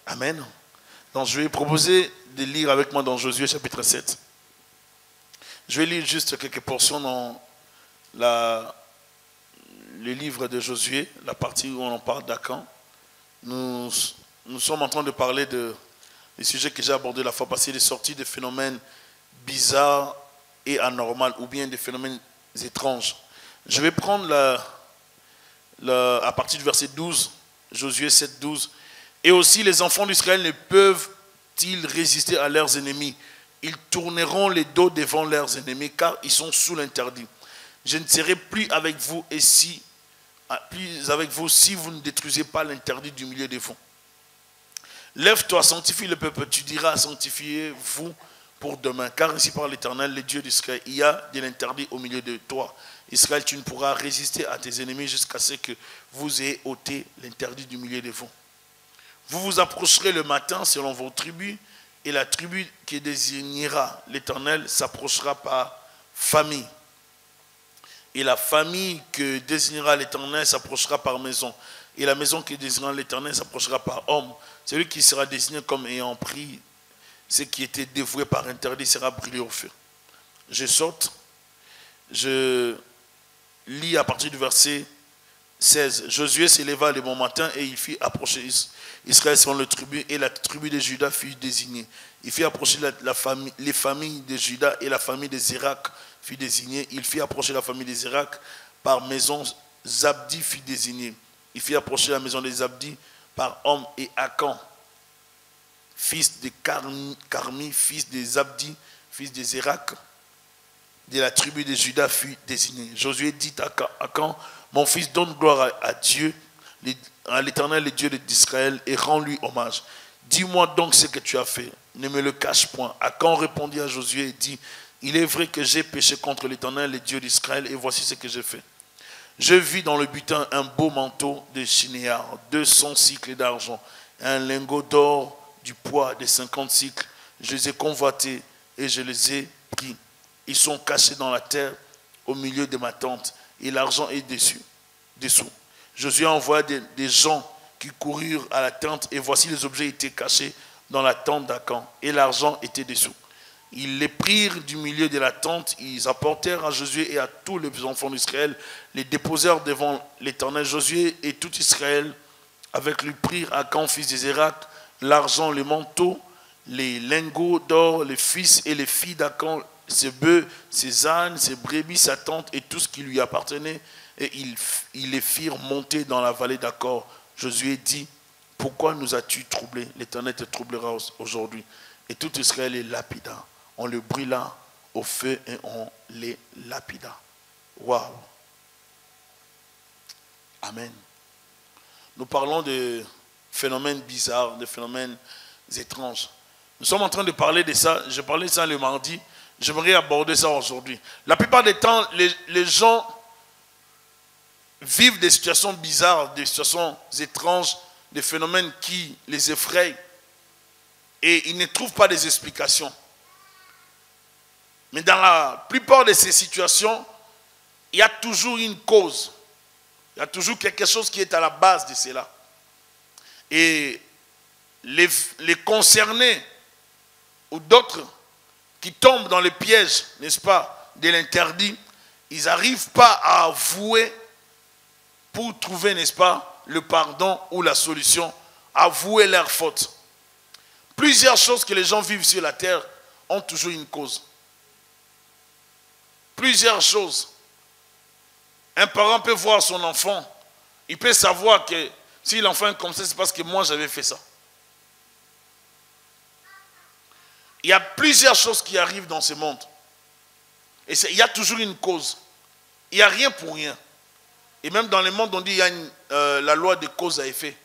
Amen. Donc je vais proposer de lire avec moi dans Josué chapitre 7. Je vais lire juste quelques portions dans le livre de Josué, la partie où on en parle d'Acan. Nous sommes en train de parler des sujets que j'ai abordés la fois passée, des sorties de phénomènes bizarres et anormaux, ou bien des phénomènes étranges. Je vais prendre à partir du verset 12, Josué 7, 12. Et aussi les enfants d'Israël ne peuvent-ils résister à leurs ennemis? Ils tourneront les dos devant leurs ennemis, car ils sont sous l'interdit. Je ne serai plus avec vous si vous ne détruisez pas l'interdit du milieu des fonds. Lève-toi, sanctifie le peuple, tu diras, sanctifiez-vous pour demain, car ainsi par l'Éternel, le Dieu d'Israël, il y a de l'interdit au milieu de toi. Israël, tu ne pourras résister à tes ennemis jusqu'à ce que vous ayez ôté l'interdit du milieu des fonds. Vous vous approcherez le matin selon vos tribus, et la tribu qui désignera l'Éternel s'approchera par famille. Et la famille que désignera l'Éternel s'approchera par maison. Et la maison qui désignera l'Éternel s'approchera par homme. Celui qui sera désigné comme ayant pris ce qui était dévoué par interdit sera brûlé au feu. Je saute. Je lis à partir du verset 16. Josué s'éleva le bon matin et il fit approcher Israël selon le tribu, et la tribu de Juda fut désignée. Il fit approcher les familles de Juda, et la famille de Zérak fut désignée. Il fit approcher la famille de Zérak par maison. Zabdi fut désigné. Il fit approcher la maison de Zabdi par homme, et Acan, fils de Carmi, fils de Zabdi, fils de Zérak, de la tribu de Juda fut désigné. Josué dit à Acan, mon fils, donne gloire à Dieu, à l'Éternel, le Dieu d'Israël, et rends-lui hommage. Dis-moi donc ce que tu as fait, ne me le cache point. Acan répondit à Josué et dit, il est vrai que j'ai péché contre l'Éternel, le Dieu d'Israël, et voici ce que j'ai fait. Je vis dans le butin un beau manteau de chinéar, 200 cycles d'argent, un lingot d'or du poids de 50 cycles. Je les ai convoités et je les ai pris. Ils sont cachés dans la terre au milieu de ma tente, et l'argent est dessous. Josué envoya des gens qui coururent à la tente, et voici les objets étaient cachés dans la tente d'Acan, et l'argent était dessous. Ils les prirent du milieu de la tente, ils apportèrent à Josué et à tous les enfants d'Israël, les déposèrent devant l'Éternel. Josué et tout Israël avec lui prirent Acan, fils de Zérak, l'argent, les manteaux, les lingots d'or, les fils et les filles d'Acan, ses bœufs, ses ânes, ses brebis, sa tente et tout ce qui lui appartenait, et ils les firent monter dans la vallée d'Acor. Josué dit, pourquoi nous as-tu troublés? L'Éternel te troublera aujourd'hui. Et tout Israël les lapida. On le brûla au feu et on les lapida. Waouh! Amen. Nous parlons de phénomènes bizarres, de phénomènes étranges. Nous sommes en train de parler de ça. Je parlais de ça le mardi. J'aimerais aborder ça aujourd'hui. La plupart des temps, les gens vivent des situations bizarres, des situations étranges, des phénomènes qui les effrayent. Et ils ne trouvent pas des explications. Mais dans la plupart de ces situations, il y a toujours une cause. Il y a toujours quelque chose qui est à la base de cela. Et les concernés ou d'autres qui tombent dans le piège, n'est-ce pas, de l'interdit, ils n'arrivent pas à avouer pour trouver, n'est-ce pas, le pardon ou la solution, avouer leur faute. Plusieurs choses que les gens vivent sur la terre ont toujours une cause. Plusieurs choses. Un parent peut voir son enfant, il peut savoir que si l'enfant est comme ça, c'est parce que moi j'avais fait ça. Il y a plusieurs choses qui arrivent dans ce monde. Et il y a toujours une cause. Il n'y a rien pour rien. Et même dans le monde, on dit qu'il y a la loi de cause à effet.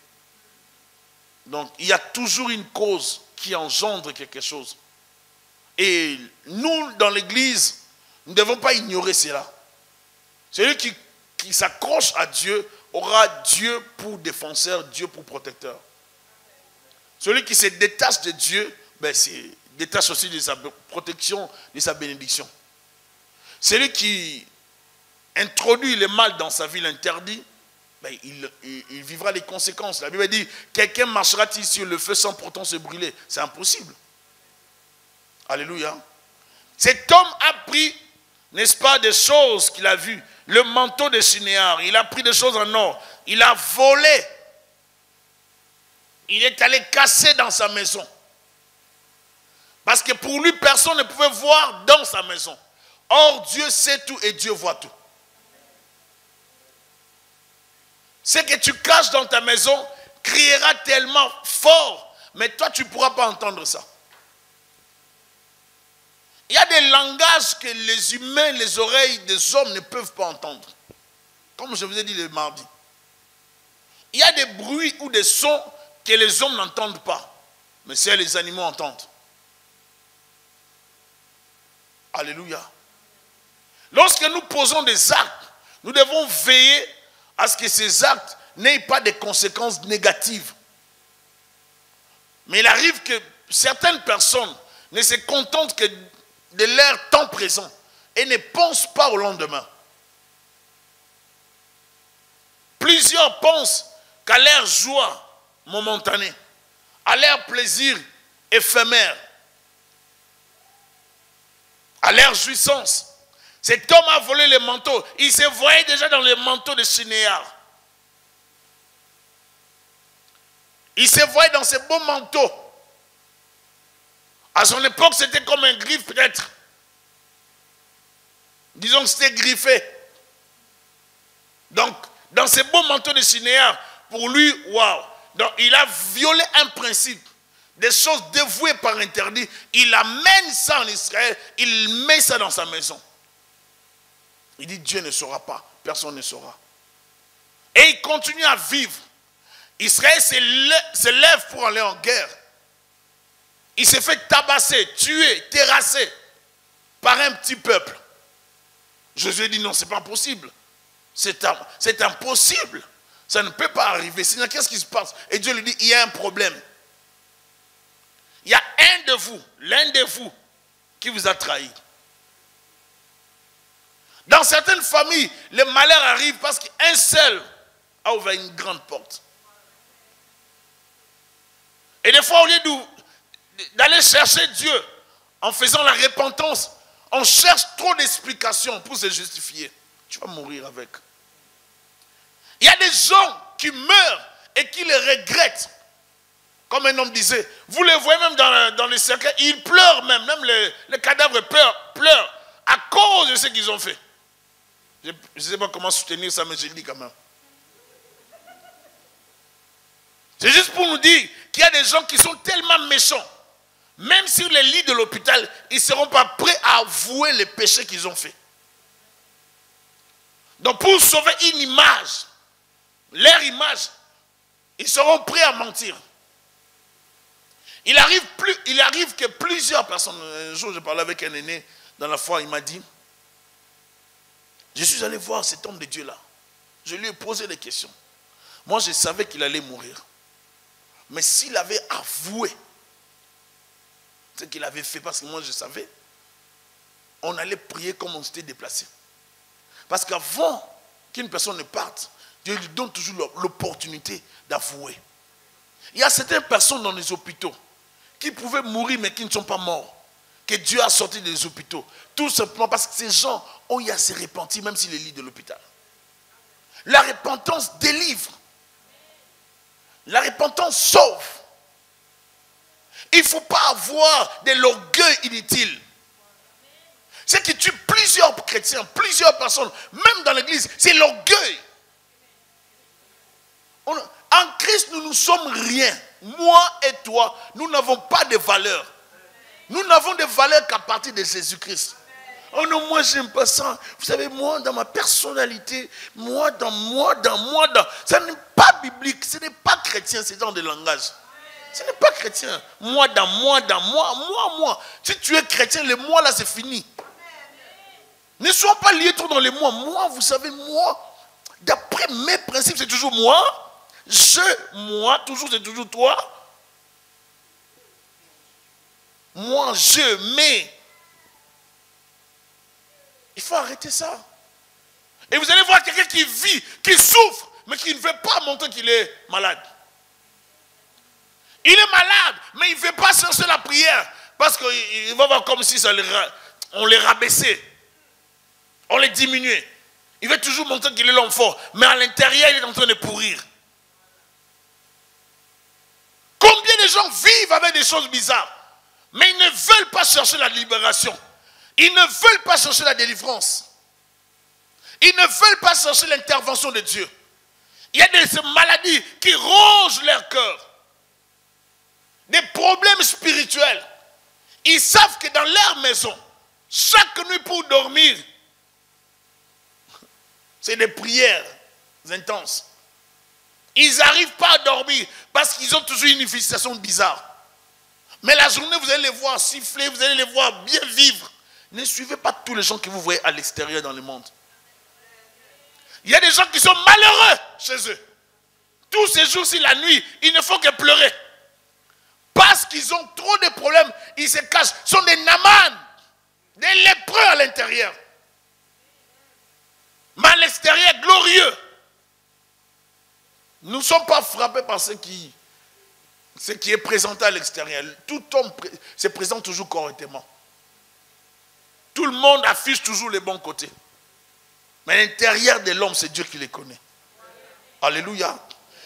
Donc, il y a toujours une cause qui engendre quelque chose. Et nous, dans l'église, nous ne devons pas ignorer cela. Celui qui s'accroche à Dieu aura Dieu pour défenseur, Dieu pour protecteur. Celui qui se détache de Dieu, ben, se détache aussi de sa protection, de sa bénédiction. Celui qui introduit le mal dans sa vie, l'interdit, ben, il vivra les conséquences. La Bible dit, quelqu'un marchera-t-il sur le feu sans pourtant se brûler? C'est impossible. Alléluia. Cet homme a pris, n'est-ce pas, des choses qu'il a vues. Le manteau de Shinéar, il a pris des choses en or. Il a volé. Il est allé casser dans sa maison. Parce que pour lui, personne ne pouvait voir dans sa maison. Or, Dieu sait tout et Dieu voit tout. Ce que tu caches dans ta maison criera tellement fort, mais toi, tu ne pourras pas entendre ça. Il y a des langages que les humains, les oreilles des hommes ne peuvent pas entendre. Comme je vous ai dit le mardi. Il y a des bruits ou des sons que les hommes n'entendent pas, mais c'est les animaux entendent. Alléluia. Lorsque nous posons des actes, nous devons veiller à ce que ces actes n'aient pas de conséquences négatives. Mais il arrive que certaines personnes ne se contentent que de leur temps présent et ne pensent pas au lendemain. Plusieurs pensent qu'à leur joie momentanée, à leur plaisir éphémère, à leur jouissance. Cet homme a volé les manteaux. Il se voyait déjà dans les manteaux de Shinéar. Il se voyait dans ces beaux manteaux. À son époque, c'était comme un griffe peut-être. Disons que c'était griffé. Donc, dans ces beaux manteaux de Shinéar, pour lui, waouh. Donc, il a violé un principe. Des choses dévouées par interdit. Il amène ça en Israël. Il met ça dans sa maison. Il dit, Dieu ne saura pas. Personne ne saura. Et il continue à vivre. Israël se lève pour aller en guerre. Il s'est fait tabasser, tuer, terrasser par un petit peuple. Josué dit non, ce n'est pas possible. C'est impossible. Ça ne peut pas arriver. Sinon, qu'est-ce qui se passe? Et Dieu lui dit, il y a un problème. Il y a un de vous, l'un de vous, qui vous a trahi. Dans certaines familles, le malheur arrive parce qu'un seul a ouvert une grande porte. Et des fois, au lieu d'aller chercher Dieu en faisant la repentance, on cherche trop d'explications pour se justifier. Tu vas mourir avec. Il y a des gens qui meurent et qui les regrettent. Comme un homme disait, vous les voyez même dans les cercueils, ils pleurent même les cadavres pleurent à cause de ce qu'ils ont fait. Je ne sais pas comment soutenir ça, mais je le dis quand même. C'est juste pour nous dire qu'il y a des gens qui sont tellement méchants. Même sur les lits de l'hôpital, ils ne seront pas prêts à avouer les péchés qu'ils ont faits. Donc pour sauver une image, leur image, ils seront prêts à mentir. Il arrive que plusieurs personnes, un jour je parlais avec un aîné dans la foi, il m'a dit, je suis allé voir cet homme de Dieu là. Je lui ai posé des questions. Moi je savais qu'il allait mourir. Mais s'il avait avoué ce qu'il avait fait, parce que moi je savais, on allait prier comme on s'était déplacé. Parce qu'avant qu'une personne ne parte, Dieu lui donne toujours l'opportunité d'avouer. Il y a certaines personnes dans les hôpitaux qui pouvaient mourir mais qui ne sont pas morts. Que Dieu a sorti des hôpitaux. Tout simplement parce que ces gens ont eu à se repentir même s'ils les lits de l'hôpital. La repentance délivre. La repentance sauve. Il ne faut pas avoir de l'orgueil inutile. Ce qui tue plusieurs chrétiens, plusieurs personnes, même dans l'église, c'est l'orgueil. En Christ, nous ne sommes rien. Moi et toi, nous n'avons pas de valeur. Nous n'avons de valeur qu'à partir de Jésus-Christ. Oh non, moi j'aime pas ça. Vous savez, moi dans ma personnalité, moi dans. Ça n'est pas biblique, ce n'est pas chrétien, ce genre de langage. Ce n'est pas chrétien. Moi. Si tu es chrétien, le moi là c'est fini. Ne sois pas lié trop dans les moi. Moi, vous savez, moi, d'après mes principes, c'est toujours moi. Moi, toujours, c'est toujours toi. Moi, mais. Il faut arrêter ça. Et vous allez voir quelqu'un qui vit, qui souffre, mais qui ne veut pas montrer qu'il est malade. Il est malade, mais il ne veut pas chercher la prière. Parce qu'il va voir comme si on les rabaissait. On les diminuait. Il veut toujours montrer qu'il est l'homme fort. Mais à l'intérieur, il est en train de pourrir. Combien de gens vivent avec des choses bizarres, mais ils ne veulent pas chercher la libération. Ils ne veulent pas chercher la délivrance. Ils ne veulent pas chercher l'intervention de Dieu. Il y a des maladies qui rongent leur cœur. Des problèmes spirituels. Ils savent que dans leur maison, chaque nuit pour dormir, c'est des prières intenses. Ils n'arrivent pas à dormir parce qu'ils ont toujours une manifestation bizarre. Mais la journée, vous allez les voir siffler, vous allez les voir bien vivre. Ne suivez pas tous les gens que vous voyez à l'extérieur dans le monde. Il y a des gens qui sont malheureux chez eux. Tous ces jours-ci, la nuit, ils ne font que pleurer. Parce qu'ils ont trop de problèmes, ils se cachent. Ce sont des namans, des lépreux à l'intérieur. Mais à l'extérieur, glorieux. Nous ne sommes pas frappés par ce qui est présenté à l'extérieur. Tout homme se présente toujours correctement. Tout le monde affiche toujours les bons côtés. Mais à l'intérieur de l'homme, c'est Dieu qui les connaît. Alléluia.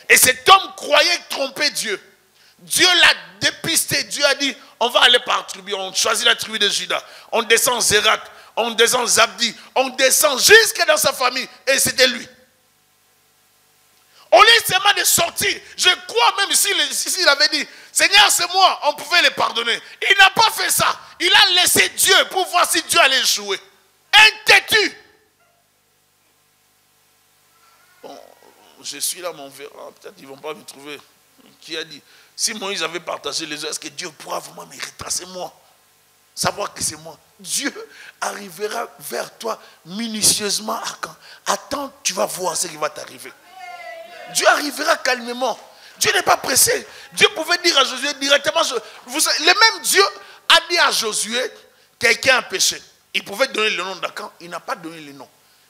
Et cet homme croyait tromper Dieu. Dieu l'a dépisté. Dieu a dit, on va aller par tribu. On choisit la tribu de Juda. On descend Zérak. On descend Zabdi. On descend jusqu'à dans sa famille. Et c'était lui. Au lieu seulement de sortir, je crois même s'il avait dit, Seigneur c'est moi, on pouvait les pardonner. Il n'a pas fait ça. Il a laissé Dieu pour voir si Dieu allait échouer. Intêtu. Bon, je suis là, mon verre. Peut-être qu'ils ne vont pas me trouver. Qui a dit, si Moïse avait partagé les œufs, est-ce que Dieu pourra vraiment me retracer moi? Savoir que c'est moi. Dieu arrivera vers toi minutieusement à quand? Attends, tu vas voir ce qui va t'arriver. Dieu arrivera calmement. Dieu n'est pas pressé. Dieu pouvait dire à Josué directement, le même Dieu a dit à Josué, quelqu'un a péché. Il pouvait donner le nom d'Acan, il n'a pas donné le nom.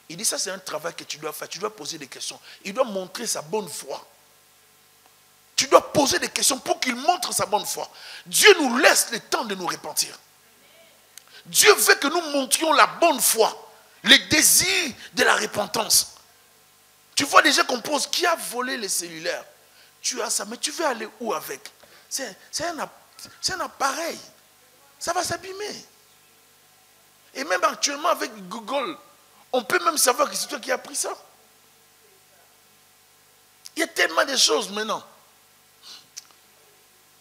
Il dit, ça c'est un travail que tu dois faire, tu dois poser des questions. Il doit montrer sa bonne foi. Tu dois poser des questions pour qu'il montre sa bonne foi. Dieu nous laisse le temps de nous repentir. Dieu veut que nous montrions la bonne foi, le désir de la repentance. Tu vois déjà qu'on pose, qui a volé les cellulaires? Tu as ça, mais tu veux aller où avec? C'est un appareil. Ça va s'abîmer. Et même actuellement avec Google, on peut même savoir que c'est toi qui as pris ça. Il y a tellement de choses maintenant.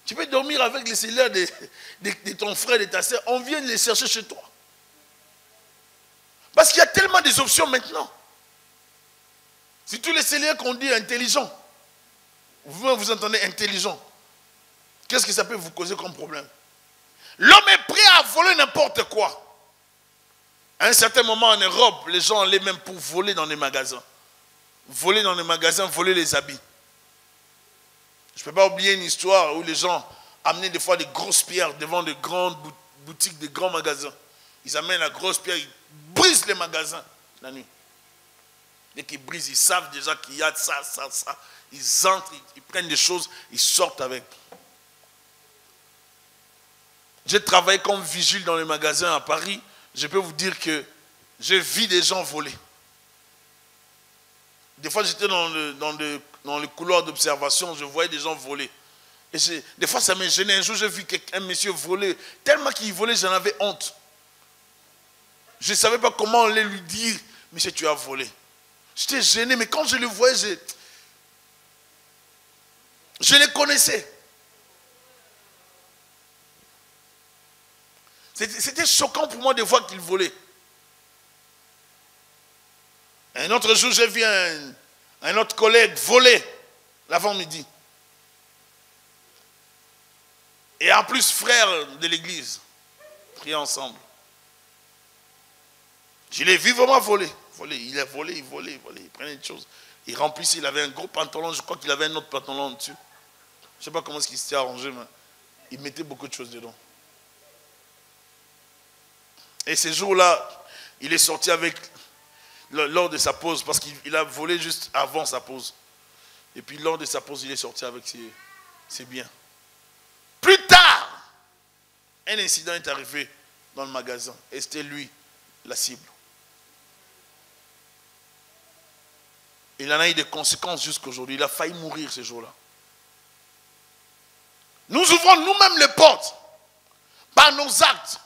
Tu peux dormir avec les cellulaires de ton frère et de ta soeur. On vient les chercher chez toi. Parce qu'il y a tellement des options maintenant. Si tous les cellulaires qu'on dit intelligents, vous entendez intelligent, qu'est-ce que ça peut vous causer comme problème? L'homme est prêt à voler n'importe quoi. À un certain moment en Europe, les gens allaient même pour voler dans les magasins. Voler dans les magasins, voler les habits. Je ne peux pas oublier une histoire où les gens amenaient des fois des grosses pierres devant de grandes boutiques, de grands magasins. Ils amènent la grosse pierre, ils brisent les magasins la nuit. Dès qu'ils brisent, ils savent déjà qu'il y a ça. Ils entrent, ils prennent des choses, ils sortent avec. J'ai travaillé comme vigile dans les magasins à Paris. Je peux vous dire que j'ai vu des gens voler. Des fois, j'étais dans le couloir d'observation, je voyais des gens voler. Et des fois, ça me gênait. Un jour, j'ai vu un monsieur voler. Tellement qu'il volait, j'en avais honte. Je ne savais pas comment on allait lui dire, monsieur, tu as volé. J'étais gêné, mais quand je le voyais, je les connaissais. C'était choquant pour moi de voir qu'il volait. Un autre jour, j'ai vu un autre collègue voler l'avant-midi. Et en plus, frère de l'église, prier ensemble. Je l'ai vu vraiment voler. Il a volé, il prenait des choses. Il remplissait, il avait un gros pantalon, je crois qu'il avait un autre pantalon dessus. Je ne sais pas comment il s'était arrangé, mais il mettait beaucoup de choses dedans. Et ces jours-là, il est sorti avec lors de sa pause, parce qu'il a volé juste avant sa pause. Et puis lors de sa pause, il est sorti avec ses biens. Plus tard, un incident est arrivé dans le magasin. Et c'était lui, la cible. Il en a eu des conséquences jusqu'aujourd'hui. Il a failli mourir ce jour-là. Nous ouvrons nous-mêmes les portes par nos actes.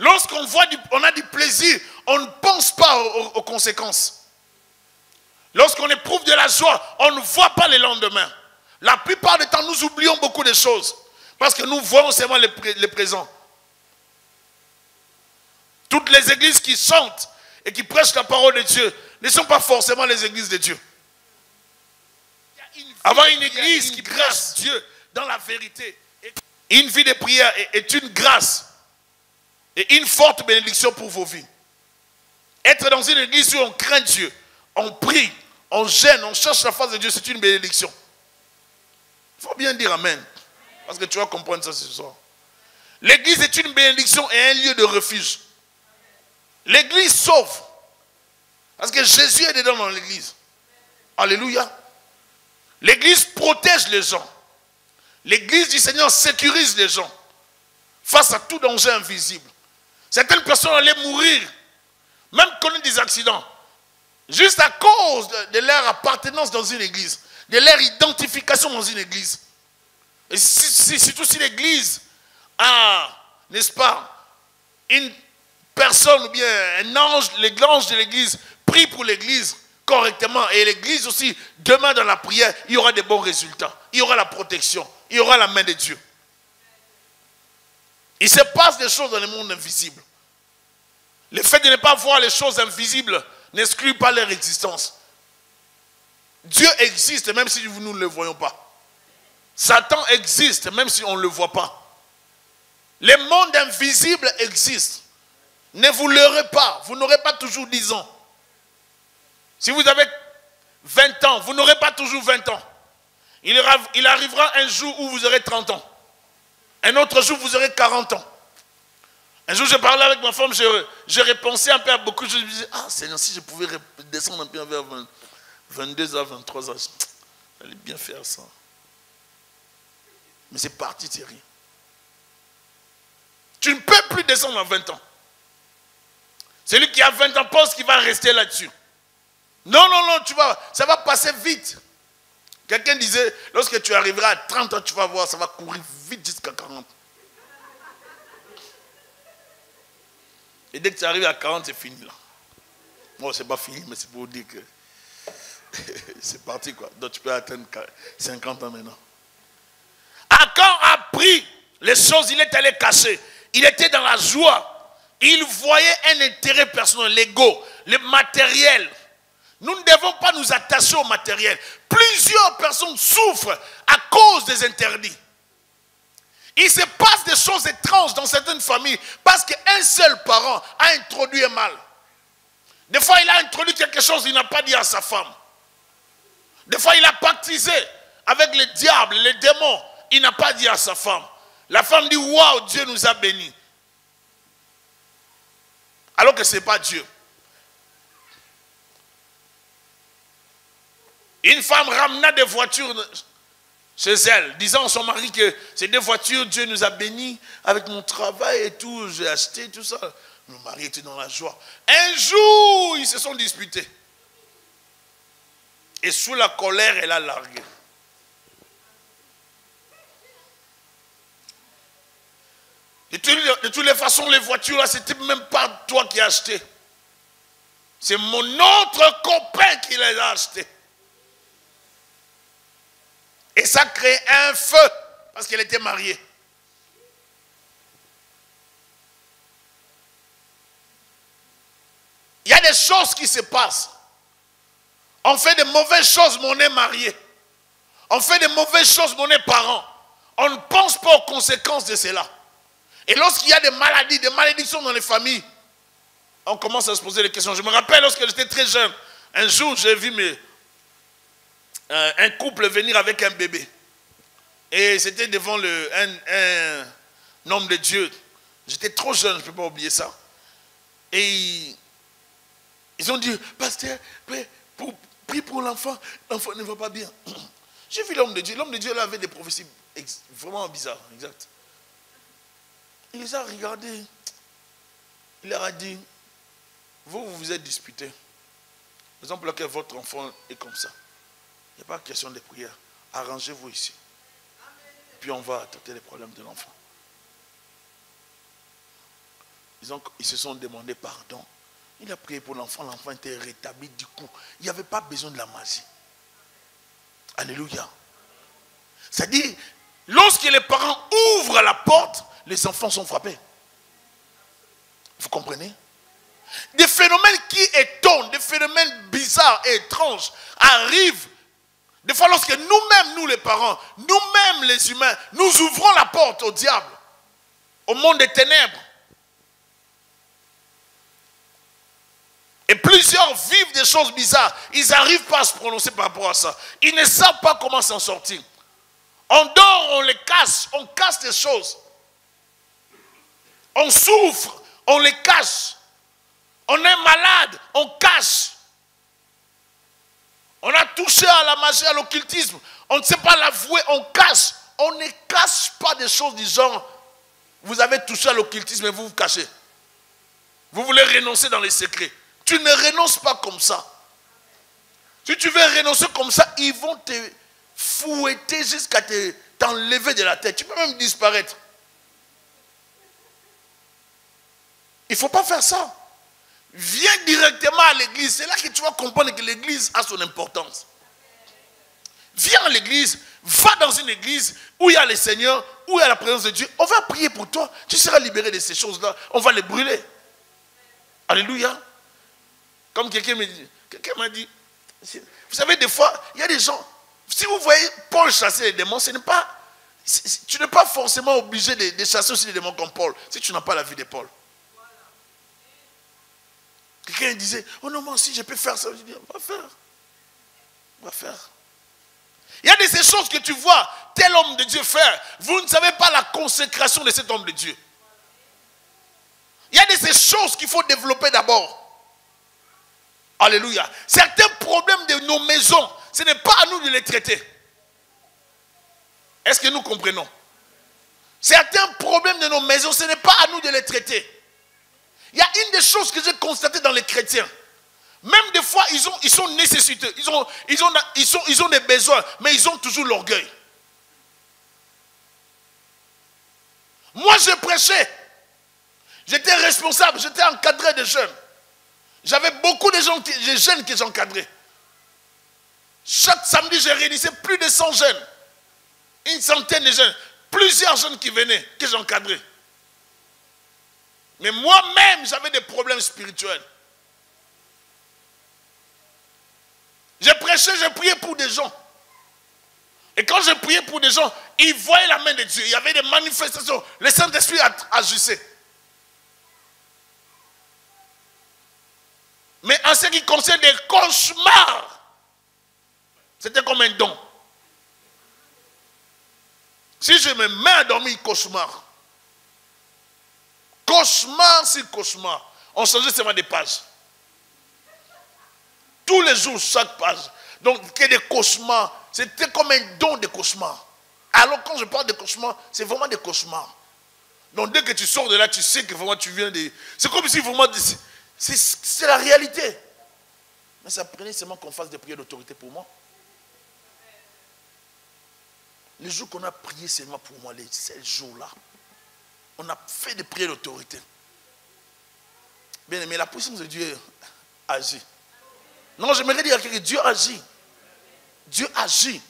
Lorsqu'on on a du plaisir, on ne pense pas aux conséquences. Lorsqu'on éprouve de la joie, on ne voit pas les lendemains. La plupart du temps, nous oublions beaucoup de choses. Parce que nous voyons seulement les présents. Toutes les églises qui chantent et qui prêchent la parole de Dieu ne sont pas forcément les églises de Dieu. Avoir une église qui prêche Dieu dans la vérité, une vie de prière est une grâce et une forte bénédiction pour vos vies. Être dans une église où on craint Dieu, on prie, on gêne, on cherche la face de Dieu, c'est une bénédiction. Il faut bien dire amen. Parce que tu vas comprendre ça ce soir. L'église est une bénédiction et un lieu de refuge. L'église sauve. Parce que Jésus est dedans dans l'église. Alléluia. L'église protège les gens. L'église du Seigneur sécurise les gens face à tout danger invisible. Certaines personnes allaient mourir, même connaître des accidents, juste à cause de leur appartenance dans une église, de leur identification dans une église. Et surtout si l'église a, n'est-ce pas, une personne ou bien un ange, l'ange de l'église prie pour l'église correctement et l'église aussi demeure dans la prière, il y aura des bons résultats, il y aura la protection, il y aura la main de Dieu. Il se passe des choses dans le monde invisible. Le fait de ne pas voir les choses invisibles n'exclut pas leur existence. Dieu existe même si nous ne le voyons pas. Satan existe même si on ne le voit pas. Le monde invisible existe. Ne vous leurrez pas. Vous n'aurez pas toujours 10 ans. Si vous avez 20 ans, vous n'aurez pas toujours 20 ans. Il arrivera un jour où vous aurez 30 ans. Un autre jour, vous aurez 40 ans. Un jour, je parlais avec ma femme, je repensais un peu à beaucoup de choses. Je me disais, ah Seigneur, si je pouvais descendre un peu vers 22 à 23 ans, j'allais bien faire ça. Mais c'est parti, Thierry. Tu ne peux plus descendre à 20 ans. Celui qui a 20 ans pense qu'il va rester là-dessus. Non, ça va passer vite. Quelqu'un disait, lorsque tu arriveras à 30 ans, tu vas voir, ça va courir vite jusqu'à 40. Et dès que tu arrives à 40, c'est fini là. Bon, c'est pas fini, mais c'est pour dire que c'est parti quoi. Donc tu peux atteindre 50 ans maintenant. Akan a pris les choses, il est allé cacher. Il était dans la joie. Il voyait un intérêt personnel, l'ego, le matériel. Nous ne devons pas nous attacher au matériel. Plusieurs personnes souffrent à cause des interdits. Il se passe des choses étranges dans certaines familles parce qu'un seul parent a introduit un mal. Des fois, il a introduit quelque chose, il n'a pas dit à sa femme. Des fois, il a pactisé avec le diable, les démons, il n'a pas dit à sa femme. La femme dit, waouh, Dieu nous a bénis. Alors que ce n'est pas Dieu. Une femme ramena des voitures chez elle, disant à son mari que c'est des voitures, Dieu nous a bénis avec mon travail et tout, j'ai acheté tout ça. Le mari était dans la joie. Un jour, ils se sont disputés. Et sous la colère, elle a largué. De toutes les façons, les voitures là, c'était même pas toi qui as acheté. C'est mon autre copain qui les a achetées. Et ça crée un feu parce qu'elle était mariée. Il y a des choses qui se passent. On fait de mauvaises choses, mais on est marié. On fait de mauvaises choses, mais on est parents. On ne pense pas aux conséquences de cela. Et lorsqu'il y a des maladies, des malédictions dans les familles, on commence à se poser des questions. Je me rappelle lorsque j'étais très jeune, un jour j'ai vu un couple venir avec un bébé. Et c'était devant un homme de Dieu. J'étais trop jeune, je ne peux pas oublier ça. Et Ils ont dit, pasteur, prie pour l'enfant. L'enfant ne va pas bien. J'ai vu l'homme de Dieu. L'homme de Dieu là avait des prophéties vraiment bizarres. Exact. Il les a regardés. Il leur a dit, vous vous êtes disputés. Par exemple, que votre enfant est comme ça. Il n'y a pas question de prière. Arrangez-vous ici. Puis on va traiter les problèmes de l'enfant. Ils se sont demandé pardon. Il a prié pour l'enfant. L'enfant était rétabli du coup. Il n'y avait pas besoin de la magie. Alléluia. C'est-à-dire, lorsque les parents ouvrent la porte, les enfants sont frappés. Vous comprenez? Des phénomènes qui étonnent, des phénomènes bizarres et étranges arrivent. Des fois, lorsque nous-mêmes, nous les parents, nous-mêmes les humains, nous ouvrons la porte au diable, au monde des ténèbres. Et plusieurs vivent des choses bizarres. Ils n'arrivent pas à se prononcer par rapport à ça. Ils ne savent pas comment s'en sortir. On dort, on les casse, on casse des choses. On souffre, on les cache. On est malade, on cache. On a touché à la magie, à l'occultisme. On ne sait pas l'avouer, on cache. On ne cache pas des choses du genre, vous avez touché à l'occultisme et vous vous cachez. Vous voulez renoncer dans les secrets. Tu ne renonces pas comme ça. Si tu veux renoncer comme ça, ils vont te fouetter jusqu'à t'enlever de la tête. Tu peux même disparaître. Il ne faut pas faire ça. Viens directement à l'église. C'est là que tu vas comprendre que l'église a son importance. Viens à l'église. Va dans une église où il y a le Seigneur, où il y a la présence de Dieu. On va prier pour toi. Tu seras libéré de ces choses-là. On va les brûler. Alléluia. Comme quelqu'un m'a dit, vous savez, des fois, il y a des gens, si vous voyez Paul chasser les démons, tu n'es pas forcément obligé de chasser aussi les démons comme Paul, si tu n'as pas la vie de Paul. Quelqu'un disait, oh non, moi aussi je peux faire ça. Je dis, on va faire. On va faire. Il y a de ces choses que tu vois tel homme de Dieu faire. Vous ne savez pas la consécration de cet homme de Dieu. Il y a de ces choses qu'il faut développer d'abord. Alléluia. Certains problèmes de nos maisons, ce n'est pas à nous de les traiter. Est-ce que nous comprenons? Certains problèmes de nos maisons, ce n'est pas à nous de les traiter. Il y a une des choses que j'ai constatées dans les chrétiens. Même des fois, ils sont nécessiteux. Ils ont des besoins, mais ils ont toujours l'orgueil. Moi, je prêchais. J'étais responsable, j'étais encadré de jeunes. J'avais beaucoup de jeunes que j'encadrais. Chaque samedi, je réunissais plus de 100 jeunes. Une centaine de jeunes. Plusieurs jeunes qui venaient, que j'encadrais. Mais moi-même, j'avais des problèmes spirituels. Je prêchais, je priais pour des gens. Et quand je priais pour des gens, ils voyaient la main de Dieu. Il y avait des manifestations. Le Saint-Esprit agissait. Mais en ce qui concerne des cauchemars, c'était comme un don. Si je me mets à dormir, cauchemar. Cauchemar sur cauchemar. On changeait seulement des pages. Tous les jours, chaque page. Donc, il y a des cauchemars. C'était comme un don de cauchemar. Alors, quand je parle de cauchemar, c'est vraiment des cauchemars. Donc, dès que tu sors de là, tu sais que vraiment tu viens de... C'est comme si vraiment... C'est la réalité. Mais ça prenait seulement qu'on fasse des prières d'autorité pour moi. Les jours qu'on a prié seulement pour moi, ces jours-là, on a fait des prières d'autorité. Bien aimé, la puissance de Dieu agit. Non, j'aimerais dire que Dieu agit. Dieu agit.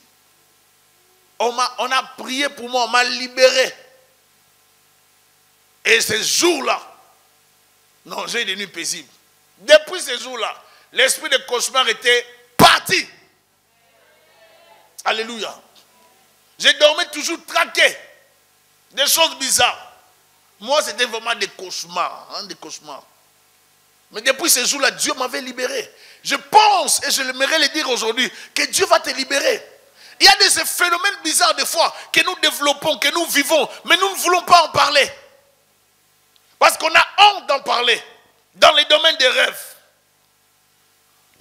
On a prié pour moi, on m'a libéré. Et ces jours-là, non, j'ai eu des nuits paisibles. Depuis ces jours-là, l'esprit de cauchemar était parti. Alléluia. J'ai dormi toujours traqué. Des choses bizarres. Moi, c'était vraiment des cauchemars. Des cauchemars. Mais depuis ces jours-là, Dieu m'avait libéré. Je pense, et je l'aimerais le dire aujourd'hui, que Dieu va te libérer. Il y a de ces phénomènes bizarres des fois que nous développons, que nous vivons, mais nous ne voulons pas en parler. Parce qu'on a honte d'en parler. Dans les domaines des rêves.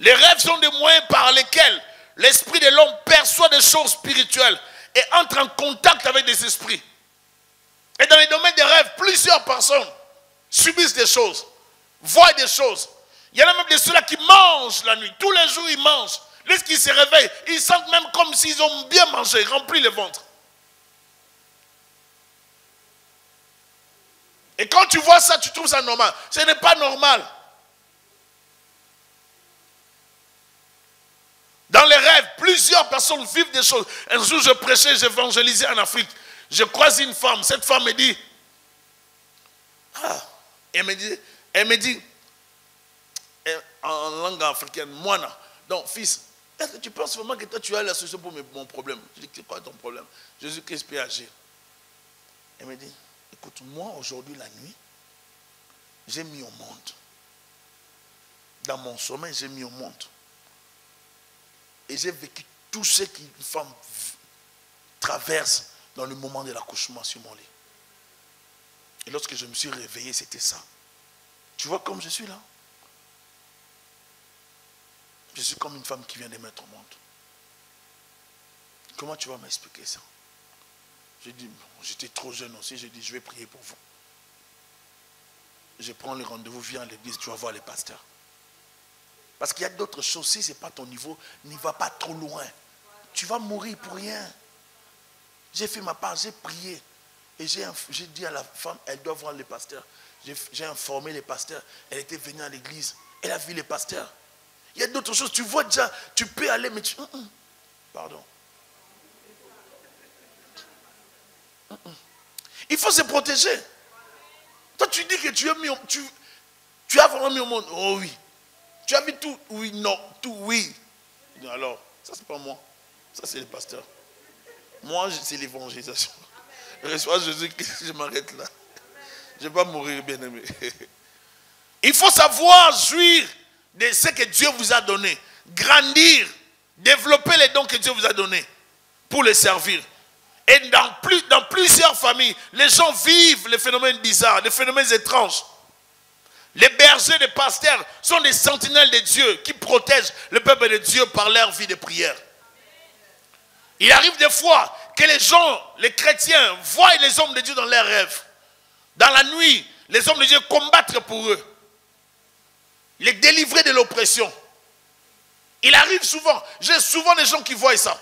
Les rêves sont des moyens par lesquels l'esprit de l'homme perçoit des choses spirituelles et entre en contact avec des esprits. Et dans les domaines des rêves, plusieurs personnes subissent des choses, voient des choses. Il y en a même de ceux-là qui mangent la nuit. Tous les jours, ils mangent. Lorsqu'ils se réveillent, ils sentent même comme s'ils ont bien mangé, rempli le ventre. Et quand tu vois ça, tu trouves ça normal. Ce n'est pas normal. Dans les rêves, plusieurs personnes vivent des choses. Un jour, je prêchais, j'évangélisais en Afrique. Je croise une femme. Cette femme me dit, elle me dit, en langue africaine, Moana. Donc, fils, est-ce que tu penses vraiment que toi, tu as la solution pour mon problème? Je dis, c'est quoi ton problème? Jésus-Christ peut agir. Elle me dit, écoute, moi, aujourd'hui, la nuit, j'ai mis au monde. Dans mon sommeil, j'ai mis au monde. Et j'ai vécu tout ce qu'une femme traverse dans le moment de l'accouchement sur mon lit. Et lorsque je me suis réveillé, c'était ça. Tu vois comme je suis là? Je suis comme une femme qui vient de mettre au monde. Comment tu vas m'expliquer ça? J'ai dit, bon, j'étais trop jeune aussi, j'ai dit, je vais prier pour vous. Je prends le rendez-vous, viens à l'église, tu vas voir les pasteurs. Parce qu'il y a d'autres choses, si ce n'est pas ton niveau, n'y va pas trop loin. Tu vas mourir pour rien. J'ai fait ma part, j'ai prié. Et j'ai dit à la femme, elle doit voir les pasteurs. J'ai informé les pasteurs. Elle était venue à l'église. Elle a vu les pasteurs. Il y a d'autres choses, tu vois déjà, tu peux aller, mais tu... Pardon. Il faut se protéger. Toi, tu dis que tu as vraiment mis au monde. Oh oui. Tu as vu tout? Oui, non. Tout, oui. Alors, ça, c'est pas moi. Ça, c'est le pasteur. Moi, c'est l'évangélisation. Je reçois Jésus, je m'arrête là. Je ne vais pas mourir, bien aimé. Il faut savoir jouir de ce que Dieu vous a donné. Grandir. Développer les dons que Dieu vous a donnés. Pour les servir. Et dans plusieurs familles, les gens vivent les phénomènes bizarres, les phénomènes étranges. Les bergers, les pasteurs sont des sentinelles de Dieu qui protègent le peuple de Dieu par leur vie de prière. Il arrive des fois que les gens, les chrétiens, voient les hommes de Dieu dans leurs rêves. Dans la nuit, les hommes de Dieu combattent pour eux. Les délivrer de l'oppression. Il arrive souvent, j'ai souvent des gens qui voient ça.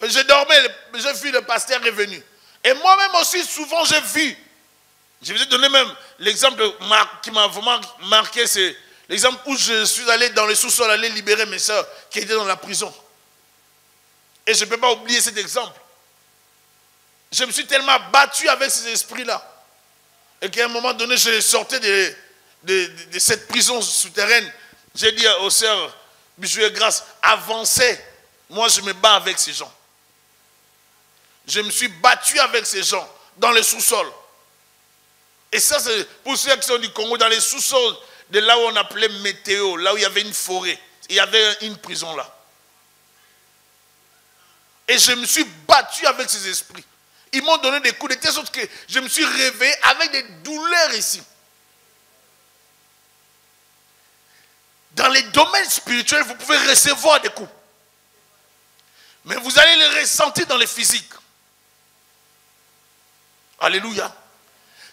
Je dormais, j'ai vu le pasteur est venu. Et moi-même aussi, souvent, j'ai vu. Je vous ai donné même l'exemple qui m'a vraiment marqué, c'est l'exemple où je suis allé dans le sous-sol, aller libérer mes soeurs qui étaient dans la prison. Et je ne peux pas oublier cet exemple. Je me suis tellement battu avec ces esprits-là. Et qu'à un moment donné, je sortais de cette prison souterraine. J'ai dit aux sœurs, Bijou et Grâce, avancez. Moi, je me bats avec ces gens. Je me suis battu avec ces gens dans le sous-sol. Et ça, c'est pour ceux qui sont du Congo, dans les sous-sols de là où on appelait Météo, là où il y avait une forêt. Il y avait une prison là. Et je me suis battu avec ces esprits. Ils m'ont donné des coups de telle sorte que je me suis réveillé avec des douleurs ici. Dans les domaines spirituels, vous pouvez recevoir des coups. Mais vous allez les ressentir dans les physiques. Alléluia.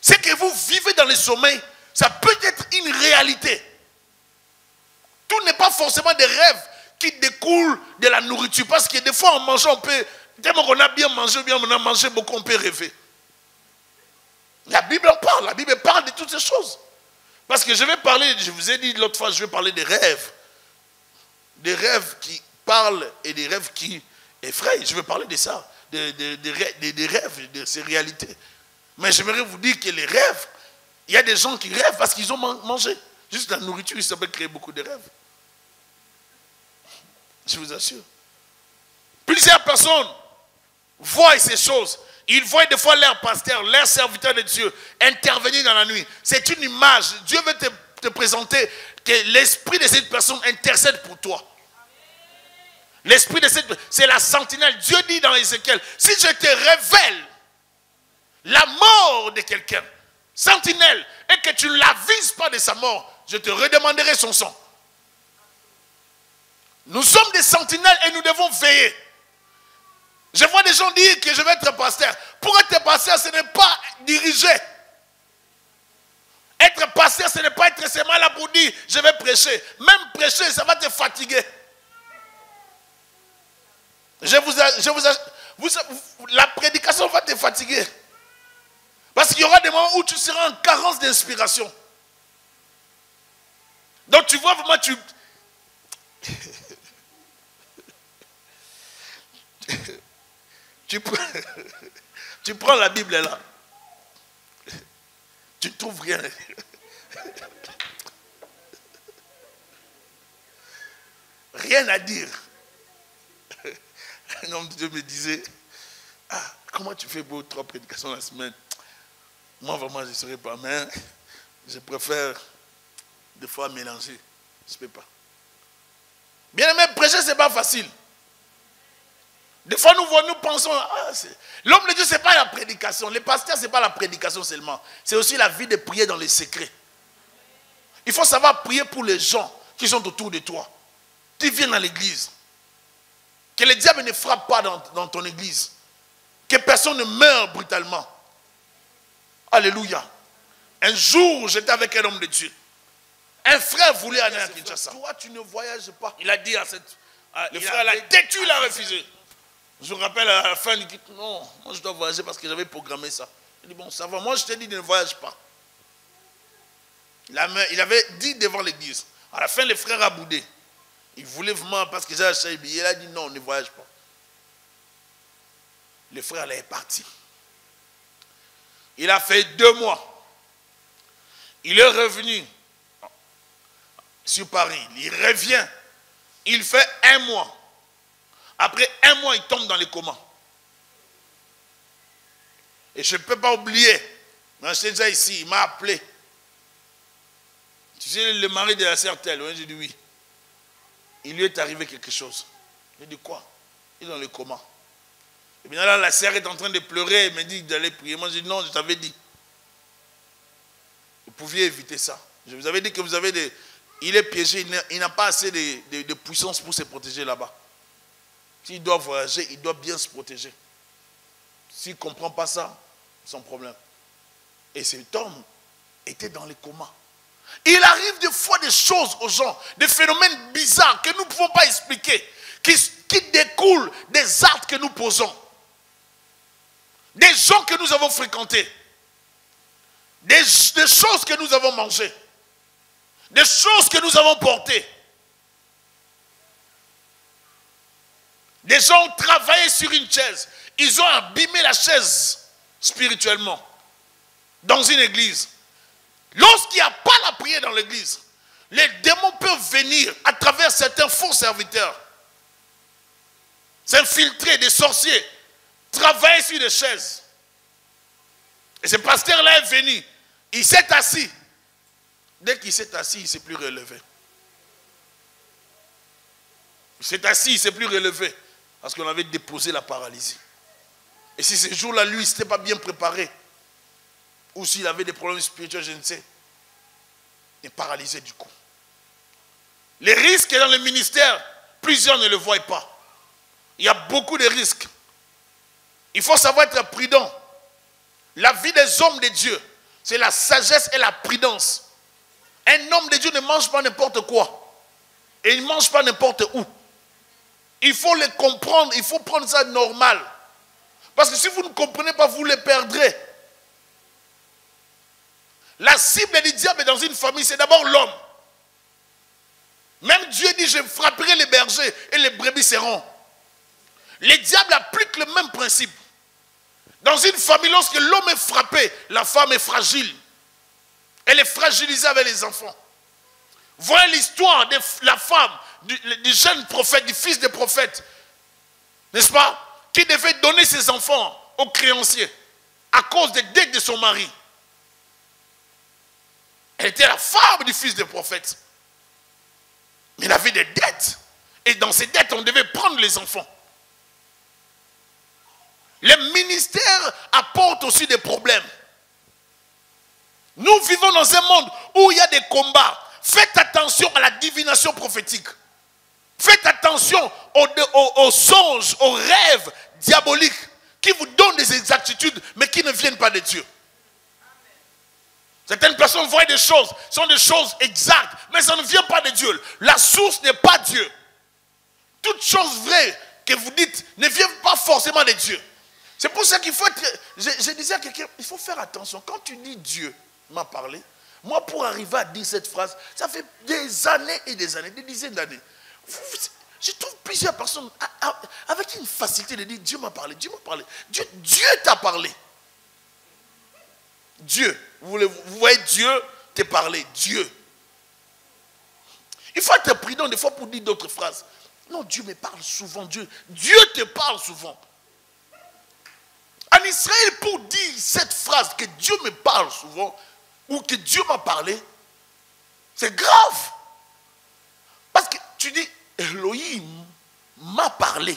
Ce que vous vivez dans le sommeil, ça peut être une réalité. Tout n'est pas forcément des rêves qui découlent de la nourriture. Parce que des fois, en mangeant, on peut, tellement qu'on a bien mangé, bien on a mangé beaucoup, on peut rêver. La Bible en parle. La Bible parle de toutes ces choses. Parce que je vais parler, je vous ai dit l'autre fois, je vais parler des rêves. Des rêves qui parlent et des rêves qui effrayent. Je vais parler de ça. Des rêves, de ces réalités. Mais j'aimerais vous dire que les rêves, il y a des gens qui rêvent parce qu'ils ont mangé. Juste la nourriture, ça peut créer beaucoup de rêves. Je vous assure. Plusieurs personnes voient ces choses. Ils voient des fois leurs pasteurs, leurs serviteurs de Dieu intervenir dans la nuit. C'est une image. Dieu veut te présenter que l'esprit de cette personne intercède pour toi. L'esprit de cette personne, c'est la sentinelle. Dieu dit dans Ézéchiel, si je te révèle la mort de quelqu'un, sentinelle, et que tu ne l'avises pas de sa mort, je te redemanderai son sang. Nous sommes des sentinelles et nous devons veiller. Je vois des gens dire que je vais être pasteur. Pour être pasteur, ce n'est pas diriger. Être pasteur, ce n'est pas être seulement là pour dire je vais prêcher. Même prêcher, ça va te fatiguer. La prédication va te fatiguer. Parce qu'il y aura des moments où tu seras en carence d'inspiration. Donc tu vois vraiment, tu prends la Bible là. Tu ne trouves rien. Rien à dire. Un homme de Dieu me disait, comment tu fais pour 3 prédications la semaine? Moi vraiment je ne saurais pas, mais je préfère des fois mélanger. Je ne peux pas. Bien aimé, prêcher ce n'est pas facile. Des fois nous pensons, l'homme de Dieu ce n'est pas la prédication. Les pasteurs ce n'est pas la prédication seulement. C'est aussi la vie de prier dans les secrets. Il faut savoir prier pour les gens qui sont autour de toi. Tu viens dans l'église. Que le diable ne frappe pas dans ton église. Que personne ne meure brutalement. Alléluia. Un jour, j'étais avec un homme de Dieu. Un frère voulait aller à Kinshasa. Toi, tu ne voyages pas. Il a dit à le frère l'a têtu, il a refusé. Je me rappelle à la fin, il dit non, moi je dois voyager parce que j'avais programmé ça. Il dit bon, ça va, moi je t'ai dit ne voyage pas. Il avait dit devant l'église. À la fin, le frère a boudé. Il voulait vraiment, parce que j'ai acheté le billet, il a dit non, ne voyage pas. Le frère est parti. Il a fait 2 mois. Il est revenu sur Paris. Il revient. Il fait 1 mois. Après 1 mois, il tombe dans les comas. Et je ne peux pas oublier. Quand j'étais déjà ici, il m'a appelé. Tu sais, le mari de la sœur telle. J'ai dit oui. Il lui est arrivé quelque chose. J'ai dit quoi? Il est dans le coma. Et bien là, la sœur est en train de pleurer. Elle me dit d'aller prier. Moi, j'ai dit non, je t'avais dit. Vous pouviez éviter ça. Je vous avais dit que vous avez des... Il est piégé. Il n'a pas assez de puissance pour se protéger là-bas. S'il doit voyager, il doit bien se protéger. S'il ne comprend pas ça, son problème. Et cet homme était dans les comas. Il arrive des fois des choses aux gens, des phénomènes bizarres que nous ne pouvons pas expliquer, qui découlent des actes que nous posons, des gens que nous avons fréquentés, des choses que nous avons mangées, des choses que nous avons portées. Des gens ont travaillé sur une chaise. Ils ont abîmé la chaise spirituellement dans une église. Lorsqu'il n'y a pas la prière dans l'église, les démons peuvent venir à travers certains faux serviteurs, s'infiltrer, des sorciers, travailler sur des chaises. Et ce pasteur-là est venu. Il s'est assis. Dès qu'il s'est assis, il ne s'est plus relevé. Il s'est assis, il ne s'est plus relevé. Parce qu'on avait déposé la paralysie. Et si ce jour-là, lui, il ne s'était pas bien préparé, ou s'il avait des problèmes spirituels, je ne sais, il est paralysé du coup. Les risques dans le ministère, plusieurs ne le voient pas. Il y a beaucoup de risques. Il faut savoir être prudent. La vie des hommes de Dieu, c'est la sagesse et la prudence. Un homme de Dieu ne mange pas n'importe quoi. Et il ne mange pas n'importe où. Il faut les comprendre, il faut prendre ça normal. Parce que si vous ne comprenez pas, vous les perdrez. La cible du diable dans une famille, c'est d'abord l'homme. Même Dieu dit, je frapperai les bergers et les brebis seront. Le diable applique le même principe. Dans une famille, lorsque l'homme est frappé, la femme est fragile. Elle est fragilisée avec les enfants. Voyez l'histoire de la femme, du jeune prophète, du fils des prophètes, n'est-ce pas, qui devait donner ses enfants aux créanciers à cause des dettes de son mari. Elle était la femme du fils des prophètes. Mais elle avait des dettes. Et dans ces dettes, on devait prendre les enfants. Les ministères apportent aussi des problèmes. Nous vivons dans un monde où il y a des combats. Faites attention à la divination prophétique. Faites attention aux songes, aux rêves diaboliques qui vous donnent des exactitudes, mais qui ne viennent pas de Dieu. Certaines personnes voient des choses, sont des choses exactes, mais ça ne vient pas de Dieu. La source n'est pas Dieu. Toute chose vraie que vous dites ne vient pas forcément de Dieu. C'est pour ça qu'il faut être... Je disais à quelqu'un, il faut faire attention. Quand tu dis Dieu m'a parlé, moi pour arriver à dire cette phrase, ça fait des années et des années, des dizaines d'années. Je trouve plusieurs personnes avec une facilité de dire Dieu m'a parlé, Dieu m'a parlé. Dieu t'a parlé. Dieu. Vous voyez Dieu te parler. Dieu. Il faut être prudent des fois pour dire d'autres phrases. Non, Dieu me parle souvent. Dieu te parle souvent. En Israël, pour dire cette phrase que Dieu me parle souvent ou que Dieu m'a parlé, c'est grave. Parce que tu dis Elohim m'a parlé.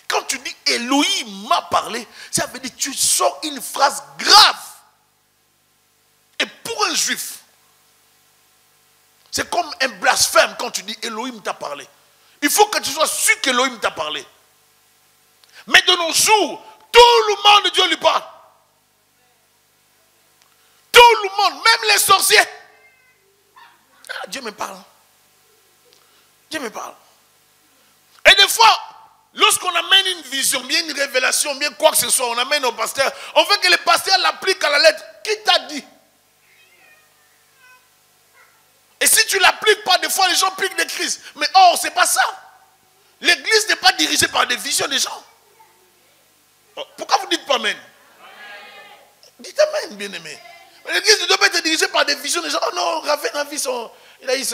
Quand tu dis Elohim m'a parlé, ça veut dire que tu sors une phrase grave. Et pour un juif, c'est comme un blasphème quand tu dis Elohim t'a parlé. Il faut que tu sois sûr qu'Elohim t'a parlé. Mais de nos jours, tout le monde, Dieu lui parle. Tout le monde, même les sorciers. Ah, Dieu me parle. Dieu me parle. Et des fois, lorsqu'on amène une vision, bien une révélation, bien quoi que ce soit, on amène au pasteur, on veut que le pasteur l'applique à la lettre. Qui t'a dit? Et si tu ne l'appliques pas, des fois les gens piquent des crises. Mais oh, c'est pas ça. L'église n'est pas dirigée par des visions des gens. Oh, pourquoi vous ne dites pas amen? Dites amen, bien-aimé. L'église ne doit pas être dirigée par des visions des gens. Oh non, Raphaël il a eu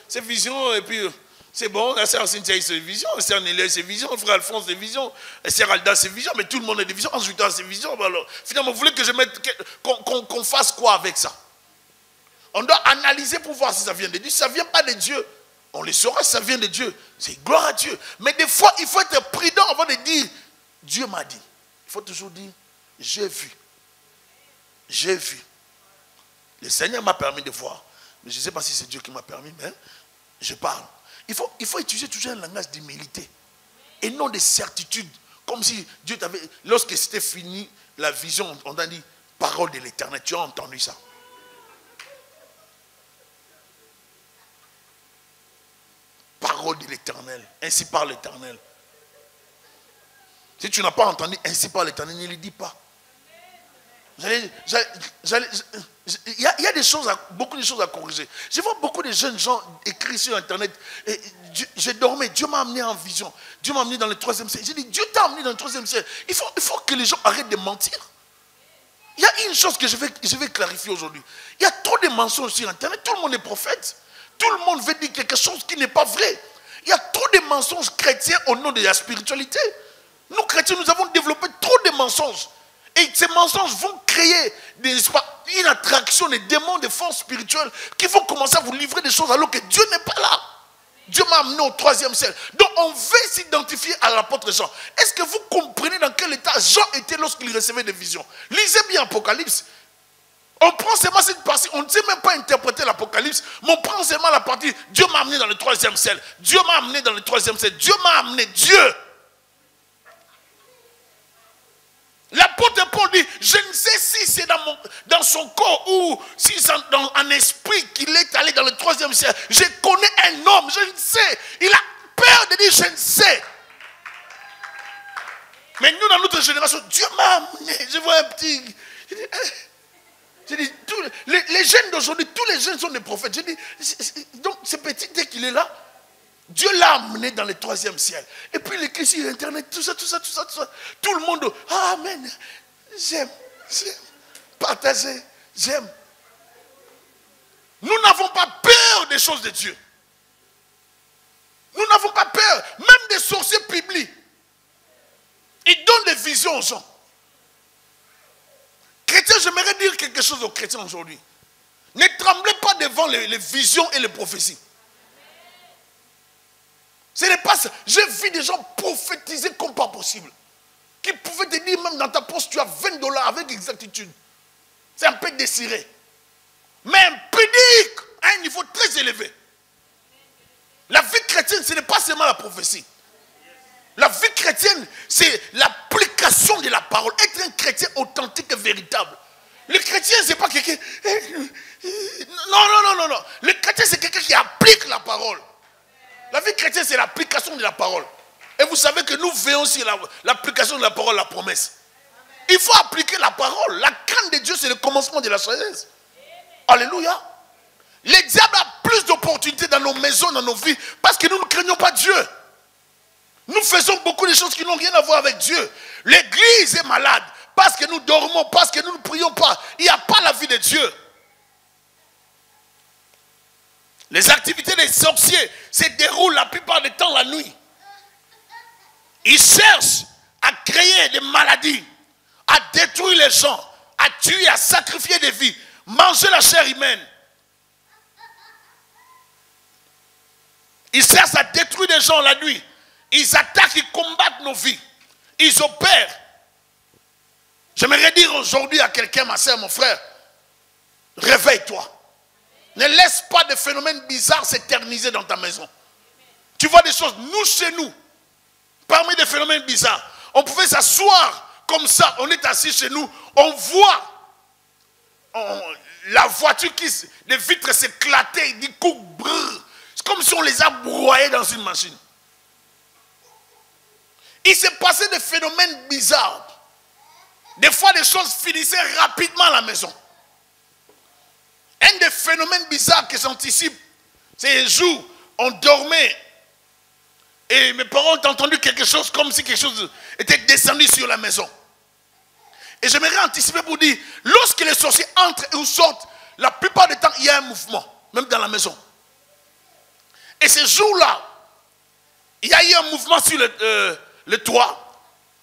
ses visions et puis c'est bon, la sœur Cynthia a eu ses visions, la sœur Nélia a eu ses visions, le frère Alphonse a ses visions, la sœur Alda a ses visions, mais tout le monde a des visions, ensuite a ses visions. Alors, finalement, vous voulez que je mette, qu'on fasse quoi avec ça? On doit analyser pour voir si ça vient de Dieu. Si ça ne vient pas de Dieu, on le saura si ça vient de Dieu. C'est gloire à Dieu. Mais des fois, il faut être prudent avant de dire Dieu m'a dit. Il faut toujours dire j'ai vu. J'ai vu. Le Seigneur m'a permis de voir. Mais je ne sais pas si c'est Dieu qui m'a permis, mais je parle. Il faut utiliser toujours un langage d'humilité. Et non de certitude. Comme si Dieu t'avait... Lorsque c'était fini, la vision, on a dit parole de l'Éternel. Tu as entendu ça? Parole de l'Éternel. Ainsi parle l'Éternel. Si tu n'as pas entendu ainsi parle l'Éternel, ne le dis pas. Il y a des choses, beaucoup de choses à corriger. Je vois beaucoup de jeunes gens écrits sur Internet. J'ai dormi, Dieu m'a amené en vision. Dieu m'a amené dans le 3e siècle. J'ai dit, Dieu t'a amené dans le 3e siècle. Il faut que les gens arrêtent de mentir. Il y a une chose que je vais clarifier aujourd'hui. Il y a trop de mensonges sur Internet. Tout le monde est prophète. Tout le monde veut dire quelque chose qui n'est pas vrai. Il y a trop de mensonges chrétiens au nom de la spiritualité. Nous, chrétiens, nous avons développé trop de mensonges. Et ces mensonges vont créer une attraction, des démons, des forces spirituelles qui vont commencer à vous livrer des choses alors que Dieu n'est pas là. Dieu m'a amené au 3e siècle. Donc on veut s'identifier à l'apôtre Jean. Est-ce que vous comprenez dans quel état Jean était lorsqu'il recevait des visions? Lisez bien Apocalypse. On prend seulement cette partie, on ne sait même pas interpréter l'Apocalypse, mais on prend seulement la partie, Dieu m'a amené dans le 3e ciel. Dieu m'a amené dans le 3e ciel. Dieu m'a amené, Dieu. L'apôtre Paul dit, je ne sais si c'est dans son corps ou si c'est en esprit qu'il est allé dans le 3e ciel. Je connais un homme, je ne sais. Il a peur de dire, je ne sais. Mais nous, dans notre génération, Dieu m'a amené. Je vois un petit... Je dis, les jeunes d'aujourd'hui, tous les jeunes sont des prophètes. Je dis, donc ce petit, dès qu'il est là, Dieu l'a amené dans le 3e ciel. Et puis il écrit sur Internet, tout ça. Tout le monde, ah, amen, j'aime, partager, j'aime. Nous n'avons pas peur des choses de Dieu. Nous n'avons pas peur. Même des sorciers publient. Ils donnent des visions aux gens. Chrétiens, j'aimerais dire quelque chose aux chrétiens aujourd'hui. Ne tremblez pas devant les visions et les prophéties. Ce n'est pas ça. J'ai vu des gens prophétiser comme pas possible. Qui pouvaient te dire, même dans ta poche, tu as $20 avec exactitude. C'est un peu désiré. Mais un pudique à un niveau très élevé. La vie chrétienne, ce n'est pas seulement la prophétie. La vie chrétienne, c'est l'application de la parole. Être un chrétien authentique et véritable. Le chrétien, ce n'est pas quelqu'un... Non. Le chrétien, c'est quelqu'un qui applique la parole. La vie chrétienne, c'est l'application de la parole. Et vous savez que nous veillons sur l'application de la parole, la promesse. Il faut appliquer la parole. La crainte de Dieu, c'est le commencement de la sagesse. Alléluia. Le diable a plus d'opportunités dans nos maisons, dans nos vies, parce que nous ne craignons pas Dieu. Nous faisons beaucoup de choses qui n'ont rien à voir avec Dieu. L'église est malade parce que nous dormons, parce que nous ne prions pas. Il n'y a pas la vie de Dieu. Les activités des sorciers se déroulent la plupart du temps la nuit. Ils cherchent à créer des maladies, à détruire les gens, à tuer, à sacrifier des vies, manger la chair humaine. Ils cherchent à détruire des gens la nuit. Ils attaquent, ils combattent nos vies. Ils opèrent. J'aimerais dire aujourd'hui à quelqu'un, ma soeur, mon frère, réveille-toi. Ne laisse pas de phénomènes bizarres s'éterniser dans ta maison. Tu vois des choses, nous chez nous, parmi des phénomènes bizarres, on pouvait s'asseoir comme ça, on est assis chez nous, on voit la voiture les vitres s'éclater, du coup, brrr, c'est comme si on les a broyés dans une machine. Il s'est passé des phénomènes bizarres. Des fois, les choses finissaient rapidement à la maison. Un des phénomènes bizarres que j'anticipe, c'est un jour, on dormait et mes parents ont entendu quelque chose comme si quelque chose était descendu sur la maison. Et j'aimerais anticiper pour dire, lorsque les sorciers entrent ou sortent, la plupart du temps, il y a un mouvement, même dans la maison. Et ce jour-là, il y a eu un mouvement sur le toit.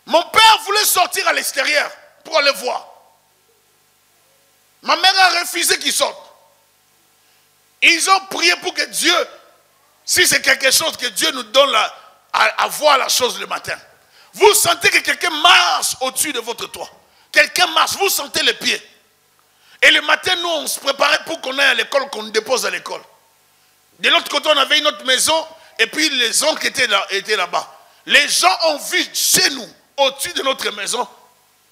Mon père voulait sortir à l'extérieur pour aller voir. Ma mère a refusé qu'il sorte. Ils ont prié pour que Dieu, si c'est quelque chose que Dieu nous donne à voir la chose le matin. Vous sentez que quelqu'un marche au-dessus de votre toit. Quelqu'un marche, vous sentez les pieds. Et le matin, nous, on se préparait pour qu'on aille à l'école, qu'on nous dépose à l'école. De l'autre côté, on avait une autre maison, et puis les oncles étaient là-bas. Les gens ont vu chez nous, au-dessus de notre maison,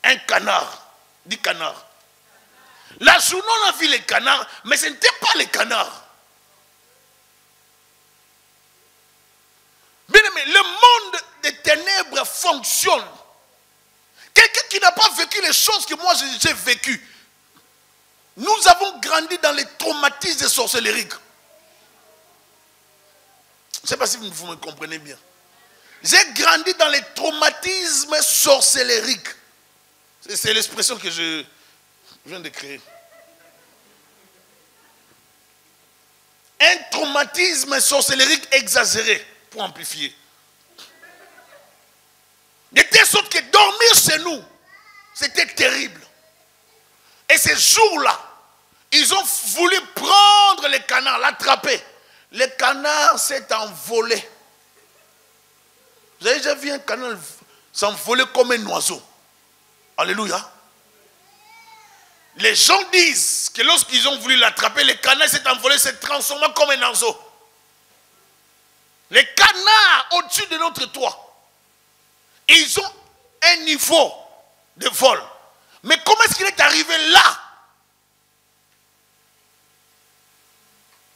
un canard. Dit canard. La journée, on a vu les canards, mais ce n'était pas les canards. Bien aimé, le monde des ténèbres fonctionne. Quelqu'un qui n'a pas vécu les choses que moi j'ai vécues. Nous avons grandi dans les traumatismes sorcellériques. Je ne sais pas si vous me comprenez bien. J'ai grandi dans les traumatismes sorcellériques. C'est l'expression que je viens de créer. Un traumatisme sorcellérique exagéré, pour amplifier. De telle sorte que dormir chez nous, c'était terrible. Et ces jours-là, ils ont voulu prendre les canards, l'attraper. Le canard s'est envolé. Vous avez déjà vu un canard s'envoler comme un oiseau? Alléluia. Les gens disent que lorsqu'ils ont voulu l'attraper, le canard s'est envolé, s'est transformé comme un oiseau. Les canards au-dessus de notre toit, ils ont un niveau de vol. Mais comment est-ce qu'il est arrivé là?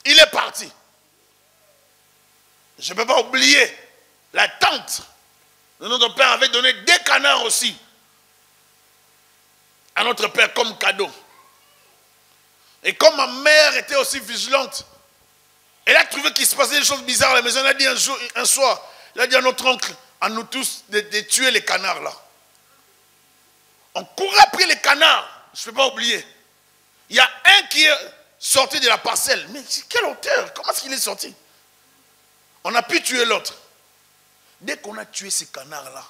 Il est parti. Je ne peux pas oublier la tante de notre père avait donné 2 canards aussi à notre père comme cadeau. Et comme ma mère était aussi vigilante, elle a trouvé qu'il se passait des choses bizarres à la maison. Elle a dit un soir, elle a dit à notre oncle, à nous tous, de tuer les canards là. On courait après les canards. Je ne peux pas oublier. Il y a un qui est sorti de la parcelle. Mais quelle hauteur? Comment est-ce qu'il est sorti? On a pu tuer l'autre. Dès qu'on a tué ces canards-là,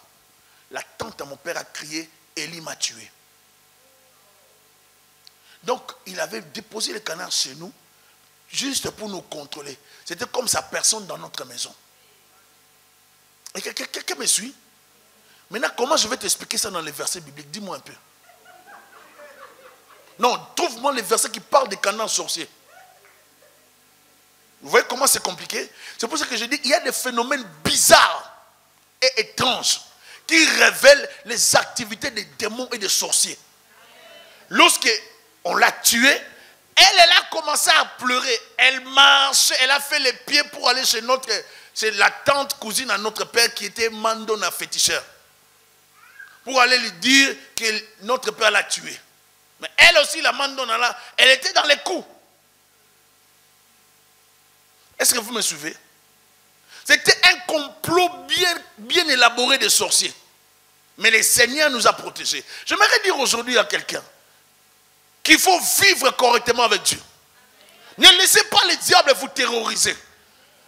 la tante à mon père a crié, Élie m'a tué. Donc, il avait déposé les canards chez nous, juste pour nous contrôler. C'était comme sa personne dans notre maison. Et quelqu'un me suit? Maintenant, comment je vais t'expliquer ça dans les versets bibliques? Dis-moi un peu. Non, trouve-moi les versets qui parlent des canards sorciers. Vous voyez comment c'est compliqué? C'est pour ça que je dis, il y a des phénomènes bizarres et étranges qui révèlent les activités des démons et des sorciers. Lorsqu'on l'a tuée, elle a commencé à pleurer. Elle marchait, elle a fait les pieds pour aller chez la tante cousine à notre père qui était mandona féticheur. Pour aller lui dire que notre père l'a tuée. Mais elle aussi, la mandona là, elle était dans les coups. Est-ce que vous me suivez? C'était un complot bien élaboré des sorciers. Mais le Seigneur nous a protégés. J'aimerais dire aujourd'hui à quelqu'un qu'il faut vivre correctement avec Dieu. Ne laissez pas le diable vous terroriser.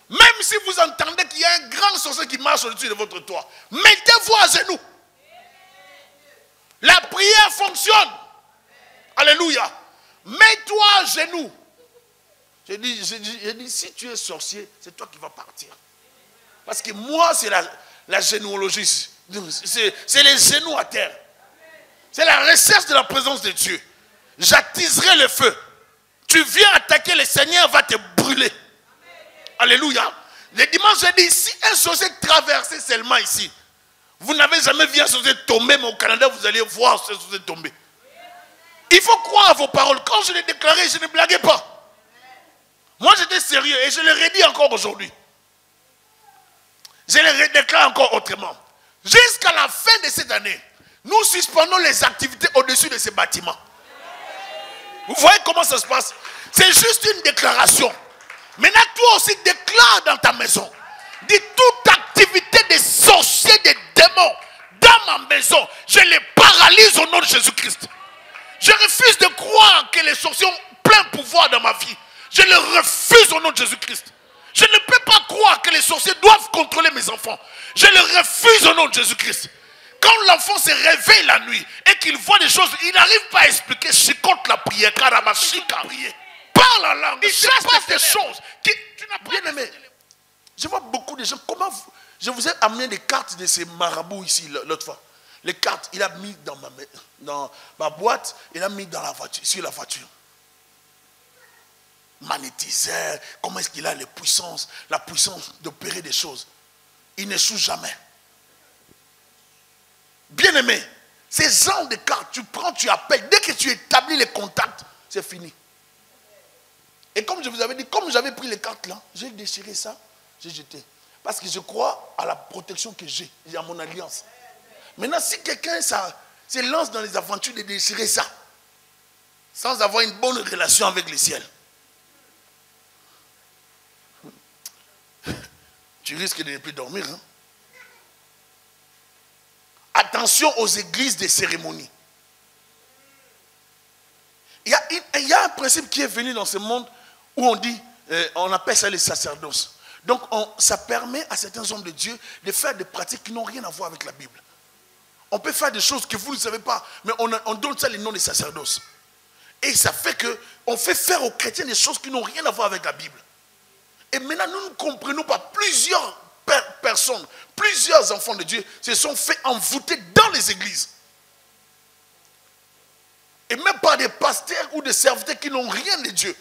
Même si vous entendez qu'il y a un grand sorcier qui marche au-dessus de votre toit, mettez-vous à genoux. La prière fonctionne. Alléluia. Mets-toi à genoux. J'ai dit, si tu es sorcier, c'est toi qui vas partir. Parce que moi, c'est la généalogie. C'est les genoux à terre. C'est la recherche de la présence de Dieu. J'attiserai le feu. Tu viens attaquer, le Seigneur va te brûler. Alléluia. Le dimanche, j'ai dit, si un sorcier traversait seulement ici, vous n'avez jamais vu un sorcier tomber, mais au Canada, vous allez voir ce sorcier tomber. Il faut croire à vos paroles. Quand je l'ai déclaré, je ne blaguais pas. Moi, j'étais sérieux et je le redis encore aujourd'hui. Je le redéclare encore autrement. Jusqu'à la fin de cette année, nous suspendons les activités au-dessus de ces bâtiments. Vous voyez comment ça se passe? C'est juste une déclaration. Maintenant, toi aussi, déclare dans ta maison. Dis toute activité des sorciers, des démons dans ma maison, je les paralyse au nom de Jésus-Christ. Je refuse de croire que les sorciers ont plein pouvoir dans ma vie. Je le refuse au nom de Jésus-Christ. Je ne peux pas croire que les sorciers doivent contrôler mes enfants. Je le refuse au nom de Jésus-Christ. Quand l'enfant se réveille la nuit et qu'il voit des choses, il n'arrive pas à expliquer. Chicote la prière, karamashika. Parle en langue. Il se passe des choses. Tu n'as pas bien aimé. Je vois beaucoup de gens. Comment je vous ai amené des cartes de ces marabouts ici l'autre fois. Les cartes, il a mis dans ma boîte, il a mis dans la voiture, sur la voiture. Magnétiseur, comment est-ce qu'il a la puissance d'opérer des choses. Il n'échoue jamais. Bien aimé, ces genres de cartes, tu prends, tu appelles, dès que tu établis les contacts, c'est fini. Et comme je vous avais dit, comme j'avais pris les cartes là, j'ai déchiré ça, j'ai jeté. Parce que je crois à la protection que j'ai, à mon alliance. Maintenant, si quelqu'un se lance dans les aventures de déchirer ça, sans avoir une bonne relation avec le ciel, tu risques de ne plus dormir. Hein? Attention aux églises des cérémonies. Il y a un principe qui est venu dans ce monde où on dit, on appelle ça les sacerdoces. Donc ça permet à certains hommes de Dieu de faire des pratiques qui n'ont rien à voir avec la Bible. On peut faire des choses que vous ne savez pas, mais on donne ça le nom des sacerdoces. Et ça fait qu'on fait faire aux chrétiens des choses qui n'ont rien à voir avec la Bible. Et maintenant, nous ne comprenons pas. Plusieurs personnes, plusieurs enfants de Dieu se sont fait envoûter dans les églises. Et même par des pasteurs ou des serviteurs qui n'ont rien de Dieu.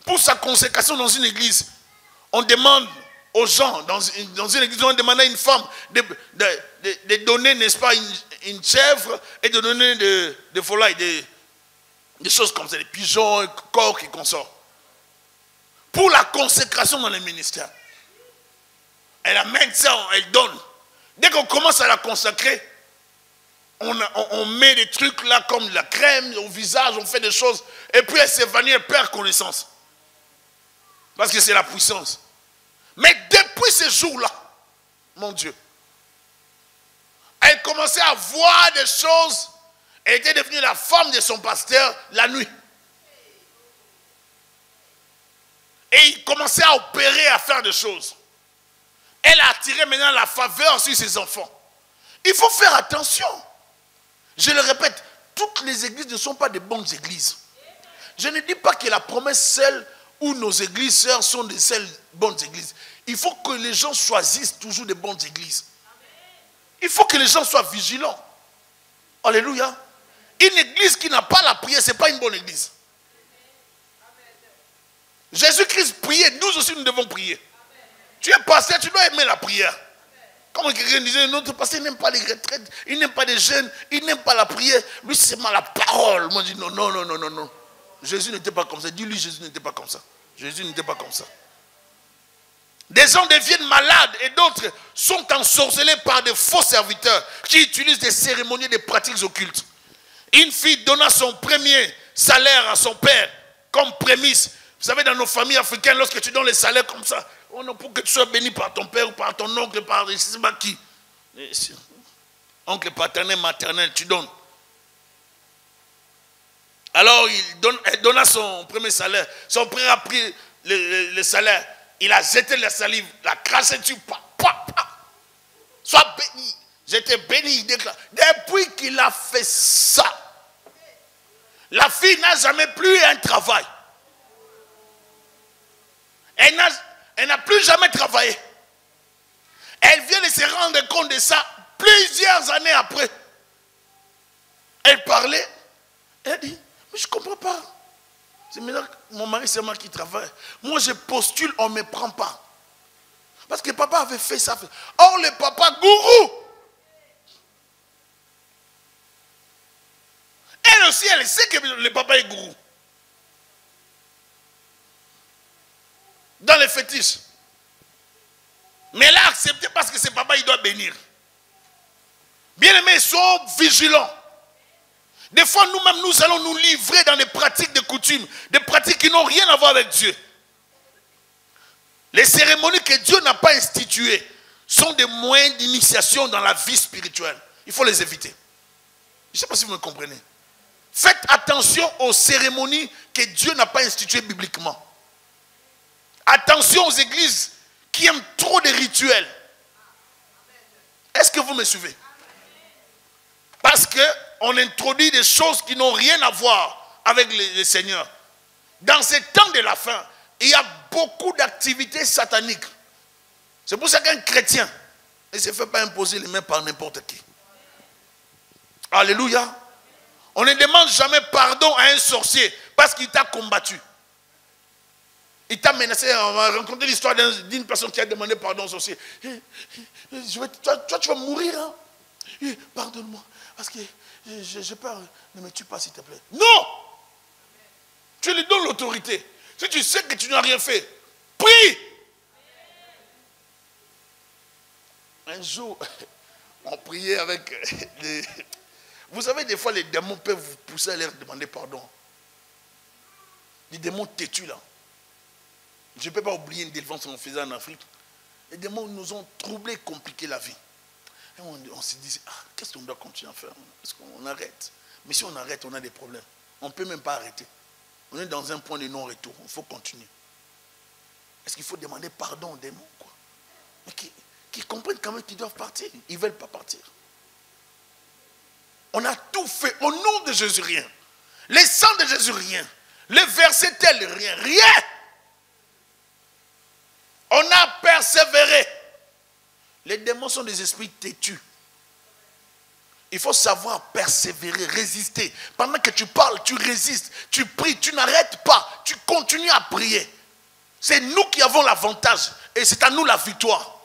Pour sa consécration dans une église, on demande aux gens, dans une église, on demande à une femme de donner, n'est-ce pas, une chèvre et de donner des volailles, des choses comme ça, des pigeons, coqs et consorts. Pour la consécration dans les ministères. Elle amène ça, elle donne. Dès qu'on commence à la consacrer, on met des trucs là comme de la crème au visage, on fait des choses. Et puis elle s'évanouit, elle perd connaissance. Parce que c'est la puissance. Mais depuis ce jour-là, mon Dieu, elle commençait à voir des choses. Elle était devenue la femme de son pasteur la nuit. Et il commençait à opérer, à faire des choses. Elle a attiré maintenant la faveur sur ses enfants. Il faut faire attention. Je le répète, toutes les églises ne sont pas des bonnes églises. Je ne dis pas que la promesse celle où nos églises sœurs sont des seules bonnes églises. Il faut que les gens choisissent toujours des bonnes églises. Il faut que les gens soient vigilants. Alléluia. Une église qui n'a pas la prière, ce n'est pas une bonne église. Jésus-Christ priait, nous aussi nous devons prier. Tu es pasteur, tu dois aimer la prière. Comme quelqu'un disait, notre pasteur n'aime pas les retraites, il n'aime pas les jeunes, il n'aime pas la prière. Lui, c'est mal la parole. Moi, je dis non. Jésus n'était pas comme ça. Dis-lui, Jésus n'était pas comme ça. Jésus n'était pas comme ça. Des gens deviennent malades et d'autres sont ensorcelés par des faux serviteurs qui utilisent des cérémonies, des pratiques occultes. Une fille donna son premier salaire à son père comme prémisse. Vous savez, dans nos familles africaines, lorsque tu donnes les salaires comme ça, pour que tu sois béni par ton père ou par ton oncle, par je ne sais pas qui. Oncle paternel, maternel, tu donnes. Alors, elle donna son premier salaire. Son père a pris le salaire. Il a jeté la salive, la craché dessus. Sois béni. J'étais béni, il déclare. Depuis qu'il a fait ça, la fille n'a jamais plus un travail. Elle n'a plus jamais travaillé. Elle vient de se rendre compte de ça plusieurs années après. Elle parlait. Elle dit, mais je ne comprends pas. C'est maintenant que mon mari, c'est moi qui travaille. Moi, je postule, on ne me prend pas. Parce que papa avait fait ça. Or, le papa gourou. Elle aussi, elle sait que le papa est gourou. Dans les fétiches. Mais elle a accepté parce que c'est papa, il doit bénir. Bien aimés, ils sont vigilants. Des fois, nous-mêmes, nous allons nous livrer dans des pratiques de coutumes, des pratiques qui n'ont rien à voir avec Dieu. Les cérémonies que Dieu n'a pas instituées sont des moyens d'initiation dans la vie spirituelle. Il faut les éviter. Je ne sais pas si vous me comprenez. Faites attention aux cérémonies que Dieu n'a pas instituées bibliquement. Attention aux églises qui aiment trop de rituels. Est-ce que vous me suivez? Parce qu'on introduit des choses qui n'ont rien à voir avec le Seigneur. Dans ces temps de la fin, il y a beaucoup d'activités sataniques. C'est pour ça qu'un chrétien ne se fait pas imposer les mains par n'importe qui. Alléluia. On ne demande jamais pardon à un sorcier parce qu'il t'a combattu. Il t'a menacé. On va raconter l'histoire d'une personne qui a demandé pardon au sorcier. Toi, tu vas mourir. Hein? Pardonne-moi. Parce que j'ai peur. Ne me tue pas, s'il te plaît. Non! Tu lui donnes l'autorité. Si tu sais que tu n'as rien fait, prie! Un jour, on priait avec les... Vous savez, des fois, les démons peuvent vous pousser à leur demander pardon. Les démons têtus, là. Je ne peux pas oublier une délivrance qu'on faisait en Afrique. Les démons nous ont troublé, compliqué la vie. Et on se disait, qu'est-ce qu'on doit continuer à faire? Est-ce qu'on arrête? Mais si on arrête, on a des problèmes. On ne peut même pas arrêter. On est dans un point de non-retour. Il faut continuer. Est-ce qu'il faut demander pardon aux démons, quoi? Mais qui comprennent quand même qu'ils doivent partir. Ils ne veulent pas partir. On a tout fait. Au nom de Jésus, rien. Les sangs de Jésus, rien. Les versets tels, rien. Rien. On a persévéré. Les démons sont des esprits têtus. Il faut savoir persévérer, résister. Pendant que tu parles, tu résistes, tu pries, tu n'arrêtes pas, tu continues à prier. C'est nous qui avons l'avantage et c'est à nous la victoire.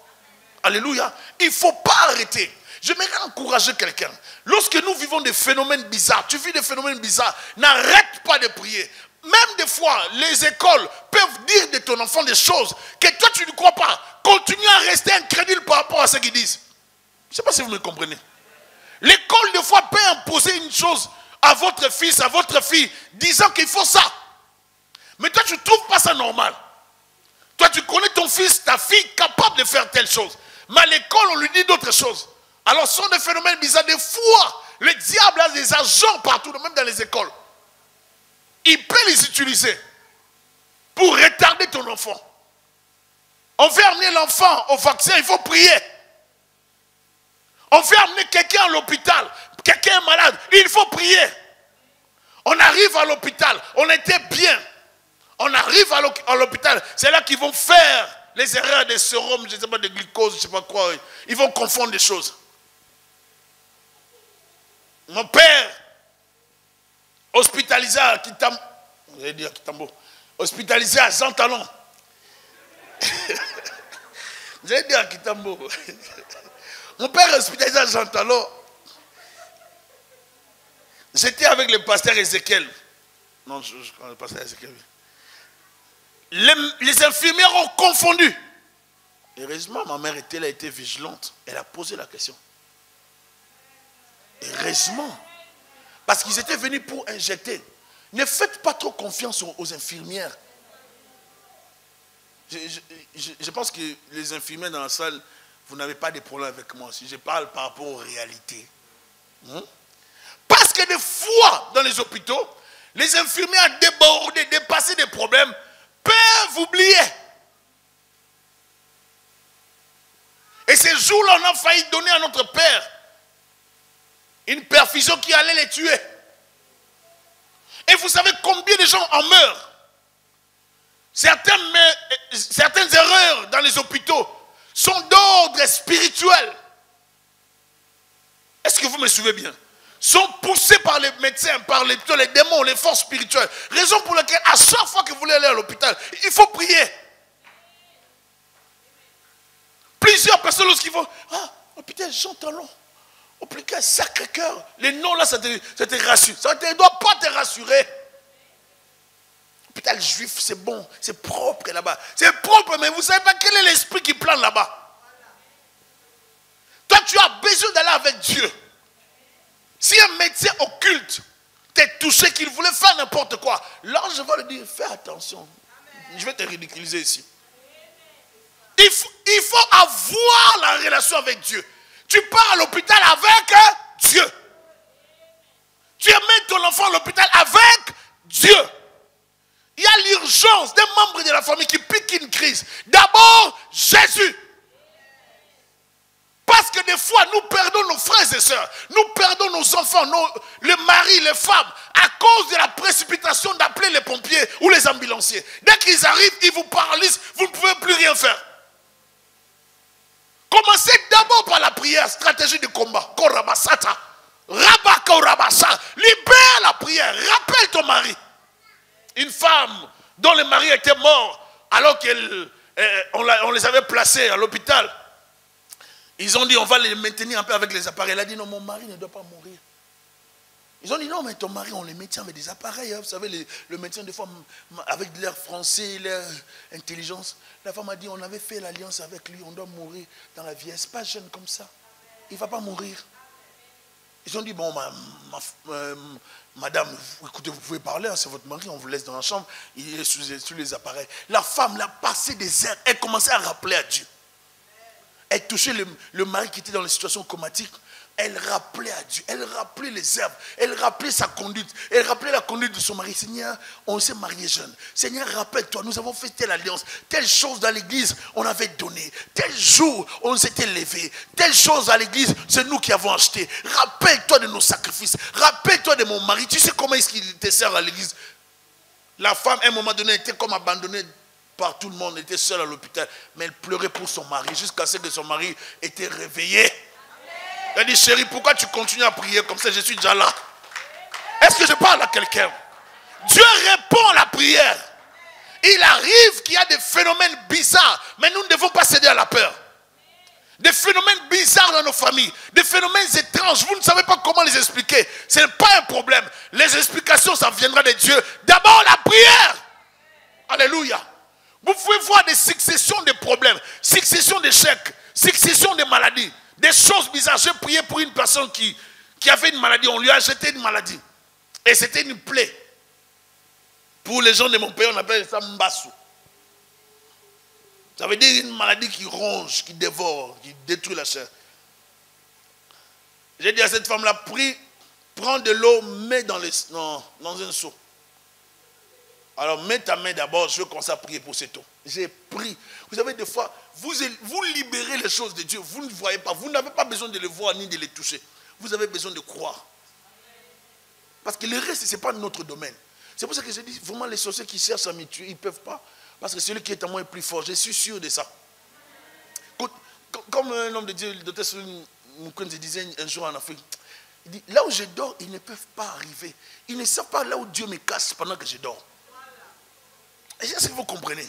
Alléluia. Il ne faut pas arrêter. J'aimerais encourager quelqu'un. Lorsque nous vivons des phénomènes bizarres, tu vis des phénomènes bizarres, n'arrête pas de prier. Même des fois, les écoles peuvent dire de ton enfant des choses que toi tu ne crois pas. Continue à rester incrédule par rapport à ce qu'ils disent. Je ne sais pas si vous me comprenez. L'école, des fois, peut imposer une chose à votre fils, à votre fille, disant qu'il faut ça. Mais toi, tu ne trouves pas ça normal. Toi, tu connais ton fils, ta fille, capable de faire telle chose. Mais à l'école, on lui dit d'autres choses. Alors, ce sont des phénomènes bizarres. Des fois, le diable a des agents partout, même dans les écoles. Il peut les utiliser pour retarder ton enfant. On veut amener l'enfant au vaccin, il faut prier. On veut amener quelqu'un à l'hôpital, quelqu'un est malade, il faut prier. On arrive à l'hôpital, on était bien. On arrive à l'hôpital, c'est là qu'ils vont faire les erreurs des sérums, je ne sais pas, de glucose, je ne sais pas quoi. Ils vont confondre des choses. Mon père, hospitalisé à Kitambo, hospitalisé à Jean Talon. J'ai dit à Kitambo. Mon père est hospitalisé à Jean Talon. J'étais avec le pasteur Ézéchiel. Non, je connais le pasteur Ézéchiel. Les infirmières ont confondu. Heureusement, ma mère était là, était vigilante. Elle a posé la question. Heureusement. Parce qu'ils étaient venus pour injecter. Ne faites pas trop confiance aux infirmières. Je pense que les infirmières dans la salle, vous n'avez pas de problème avec moi. Si je parle par rapport aux réalités. Parce que des fois, dans les hôpitaux, les infirmières débordées, dépassées des problèmes, peuvent oublier. Et ces jours-là, on a failli donner à notre père une perfusion qui allait les tuer. Et vous savez combien de gens en meurent? Certaines erreurs dans les hôpitaux sont d'ordre spirituel. Est-ce que vous me suivez bien? Sont poussés par les médecins, par les démons, les forces spirituelles. Raison pour laquelle, à chaque fois que vous voulez aller à l'hôpital, il faut prier. Plusieurs personnes, lorsqu'ils vont, hôpital Jean Talon, hôpital Sacré-Cœur, les noms là, ça te rassure. Ça ne doit pas te rassurer. Hôpital juif, c'est bon, c'est propre là-bas. C'est propre, mais vous ne savez pas quel est l'esprit qui plane là-bas. Toi, tu as besoin d'aller avec Dieu. Si un médecin occulte t'est touché, qu'il voulait faire n'importe quoi, l'ange va lui dire, fais attention. Je vais te ridiculiser ici. Il faut avoir la relation avec Dieu. Tu pars à l'hôpital avec Dieu. Tu amènes ton enfant à l'hôpital avec Dieu. Il y a l'urgence d'un membre de la famille qui pique une crise. D'abord, Jésus. Parce que des fois, nous perdons nos frères et sœurs. Nous perdons nos enfants, les maris, les femmes, à cause de la précipitation d'appeler les pompiers ou les ambulanciers. Dès qu'ils arrivent, ils vous paralysent, vous ne pouvez plus rien faire. Commencez d'abord par la prière, stratégie de combat. Korabasata, Rabakorabasa, libère la prière, rappelle ton mari. Une femme dont le mari était mort alors qu'on les avait placés à l'hôpital. Ils ont dit, on va les maintenir un peu avec les appareils. Elle a dit, non, mon mari ne doit pas mourir. Ils ont dit, non, mais ton mari, on les maintient avec des appareils. Hein. Vous savez, le maintien des femmes, avec leur français, leur intelligence. La femme a dit, on avait fait l'alliance avec lui, on doit mourir dans la vieillesse. Pas jeune comme ça. Il ne va pas mourir. Ils ont dit, bon, madame, écoutez, vous pouvez parler, hein, c'est votre mari, on vous laisse dans la chambre. Il est sous les appareils. La femme l'a passé des heures. Elle commençait à rappeler à Dieu. Elle touchait le mari qui était dans la situation comatique. Elle rappelait à Dieu. Elle rappelait les herbes. Elle rappelait sa conduite. Elle rappelait la conduite de son mari. Seigneur, on s'est marié jeune. Seigneur, rappelle-toi, nous avons fait telle alliance. Telle chose dans l'église, on avait donné. Tel jour, on s'était levé. Telle chose à l'église, c'est nous qui avons acheté. Rappelle-toi de nos sacrifices. Rappelle-toi de mon mari. Tu sais comment est-ce qu'il te sert à l'église? La femme, à un moment donné, était comme abandonnée par tout le monde, elle était seule à l'hôpital, mais elle pleurait pour son mari, jusqu'à ce que son mari était réveillé. Elle dit, chérie, pourquoi tu continues à prier comme ça? Je suis déjà là. Est-ce que je parle à quelqu'un? Dieu répond à la prière. Il arrive qu'il y a des phénomènes bizarres, mais nous ne devons pas céder à la peur. Des phénomènes bizarres dans nos familles, des phénomènes étranges, vous ne savez pas comment les expliquer. Ce n'est pas un problème. Les explications, ça viendra de Dieu. D'abord la prière. Alléluia. Vous pouvez voir des successions de problèmes, succession d'échecs, succession de maladies, des choses bizarres. J'ai prié pour une personne qui avait une maladie, on lui a jeté une maladie. Et c'était une plaie. Pour les gens de mon pays, on appelle ça mbassou. Ça veut dire une maladie qui ronge, qui dévore, qui détruit la chair. J'ai dit à cette femme-là, prends de l'eau, mets dans un seau. Alors mets ta main d'abord, je veux commencer à prier pour cette eau. J'ai pris. Vous savez, des fois, vous libérez les choses de Dieu, vous ne voyez pas, vous n'avez pas besoin de les voir ni de les toucher. Vous avez besoin de croire. Parce que le reste, ce n'est pas notre domaine. C'est pour ça que je dis, vraiment, les sorciers qui cherchent à me tuer, ils ne peuvent pas. Parce que celui qui est à moi est plus fort, je suis sûr de ça. Comme un homme de Dieu, le docteur Moukouns disait un jour en Afrique, il dit, là où je dors, ils ne peuvent pas arriver. Ils ne savent pas là où Dieu me cache pendant que je dors. Est-ce que vous comprenez?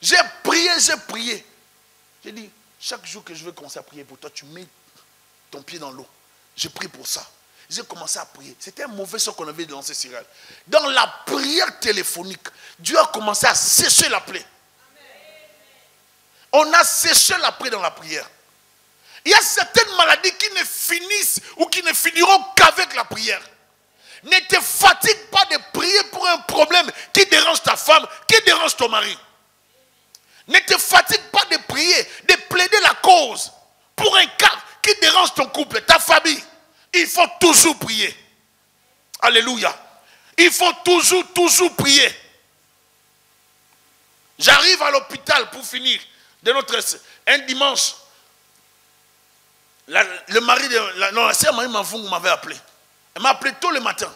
J'ai prié. J'ai dit, chaque jour que je vais commencer à prier pour toi, tu mets ton pied dans l'eau. Je prie pour ça. J'ai commencé à prier. C'était un mauvais sort qu'on avait lancé sur elle. Dans la prière téléphonique, Dieu a commencé à sécher la plaie. On a séché la plaie dans la prière. Il y a certaines maladies qui ne finissent ou qui ne finiront qu'avec la prière. Ne te fatigue pas de prier pour un problème qui dérange ta femme, qui dérange ton mari. Ne te fatigue pas de prier, de plaider la cause pour un cas qui dérange ton couple, ta famille. Il faut toujours prier. Alléluia. Il faut toujours prier. J'arrive à l'hôpital pour finir un dimanche. Le mari de la sœur m'avait appelé. Elle m'a appelé tôt le matin.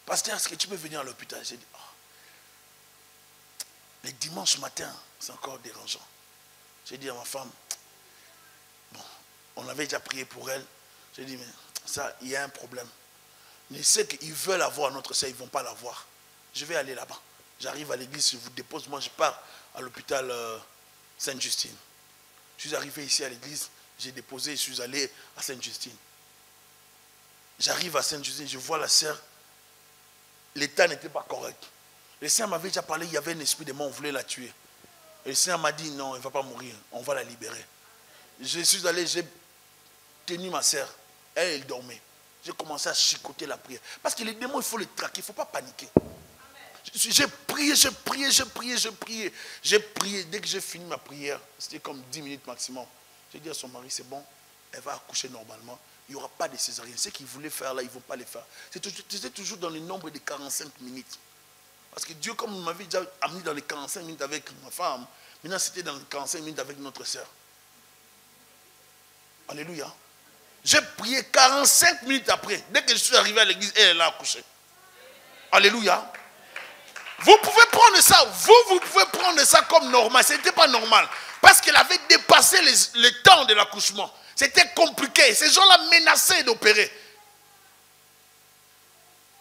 Pasteur, est-ce que tu peux venir à l'hôpital? J'ai dit, oh, les dimanches matin, c'est encore dérangeant. J'ai dit à ma femme, bon, on avait déjà prié pour elle. J'ai dit, mais ça, il y a un problème. Mais c'est qu'ils veulent avoir notre sœur, ils ne vont pas l'avoir. Je vais aller là-bas. J'arrive à l'église, je vous dépose. Moi, je pars à l'hôpital Sainte-Justine. Je suis arrivé ici à l'église, j'ai déposé, je suis allé à Sainte-Justine. J'arrive à Sainte-Justine, je vois la sœur. L'état n'était pas correct. Le Seigneur m'avait déjà parlé, il y avait un esprit de mort, on voulait la tuer. Et le Seigneur m'a dit, non, elle ne va pas mourir, on va la libérer. Je suis allé, j'ai tenu ma sœur, elle dormait. J'ai commencé à chicoter la prière. Parce que les démons, il faut les traquer, il ne faut pas paniquer. J'ai prié. J'ai prié. Dès que j'ai fini ma prière, c'était comme 10 minutes maximum. J'ai dit à son mari, c'est bon, elle va accoucher normalement. Il n'y aura pas de césarienne. Ce qu'ils voulaient faire là, ils ne vont pas les faire. C'était toujours dans le nombre de 45 minutes. Parce que Dieu, comme il m'avait déjà amené dans les 45 minutes avec ma femme, maintenant c'était dans les 45 minutes avec notre soeur. Alléluia. J'ai prié 45 minutes après. Dès que je suis arrivé à l'église, elle a accouché. Alléluia. Vous pouvez prendre ça, vous pouvez prendre ça comme normal. Ce n'était pas normal. Parce qu'elle avait dépassé le temps de l'accouchement. C'était compliqué. Ces gens-là menaçaient d'opérer.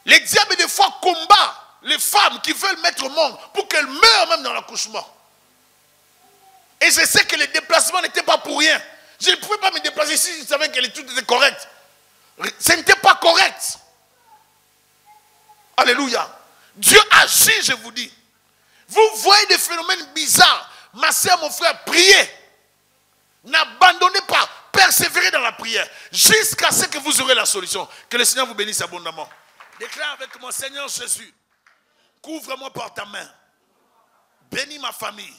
Les diables, des fois, combattent les femmes qui veulent mettre au monde pour qu'elles meurent même dans l'accouchement. Et je sais que les déplacements n'étaient pas pour rien. Je ne pouvais pas me déplacer si je savais que tout était correct. Ce n'était pas correct. Alléluia. Dieu agit, je vous dis. Vous voyez des phénomènes bizarres. Ma soeur, mon frère, priez. N'abandonnez pas. Persévérez dans la prière. Jusqu'à ce que vous aurez la solution. Que le Seigneur vous bénisse abondamment. Déclare avec moi, Seigneur Jésus, couvre-moi par ta main. Bénis ma famille.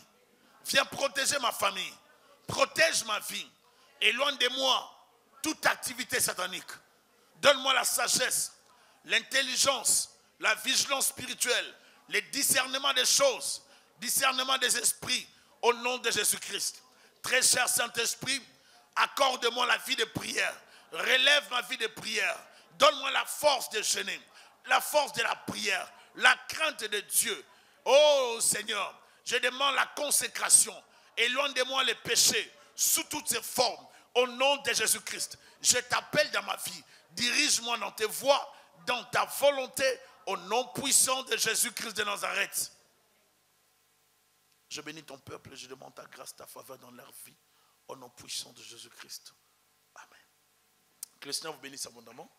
Viens protéger ma famille. Protège ma vie. Éloigne de moi toute activité satanique. Donne-moi la sagesse, l'intelligence, la vigilance spirituelle, le discernement des choses, discernement des esprits, au nom de Jésus-Christ. Très cher Saint-Esprit, accorde-moi la vie de prière. Relève ma vie de prière. Donne-moi la force de jeûner, la force de la prière, la crainte de Dieu. Oh Seigneur, je demande la consécration. Éloigne de moi les péchés sous toutes ses formes. Au nom de Jésus-Christ, je t'appelle dans ma vie. Dirige-moi dans tes voies, dans ta volonté, au nom puissant de Jésus-Christ de Nazareth. Je bénis ton peuple et je demande ta grâce, ta faveur dans leur vie, au nom puissant de Jésus-Christ. Amen. Que le Seigneur vous bénisse abondamment.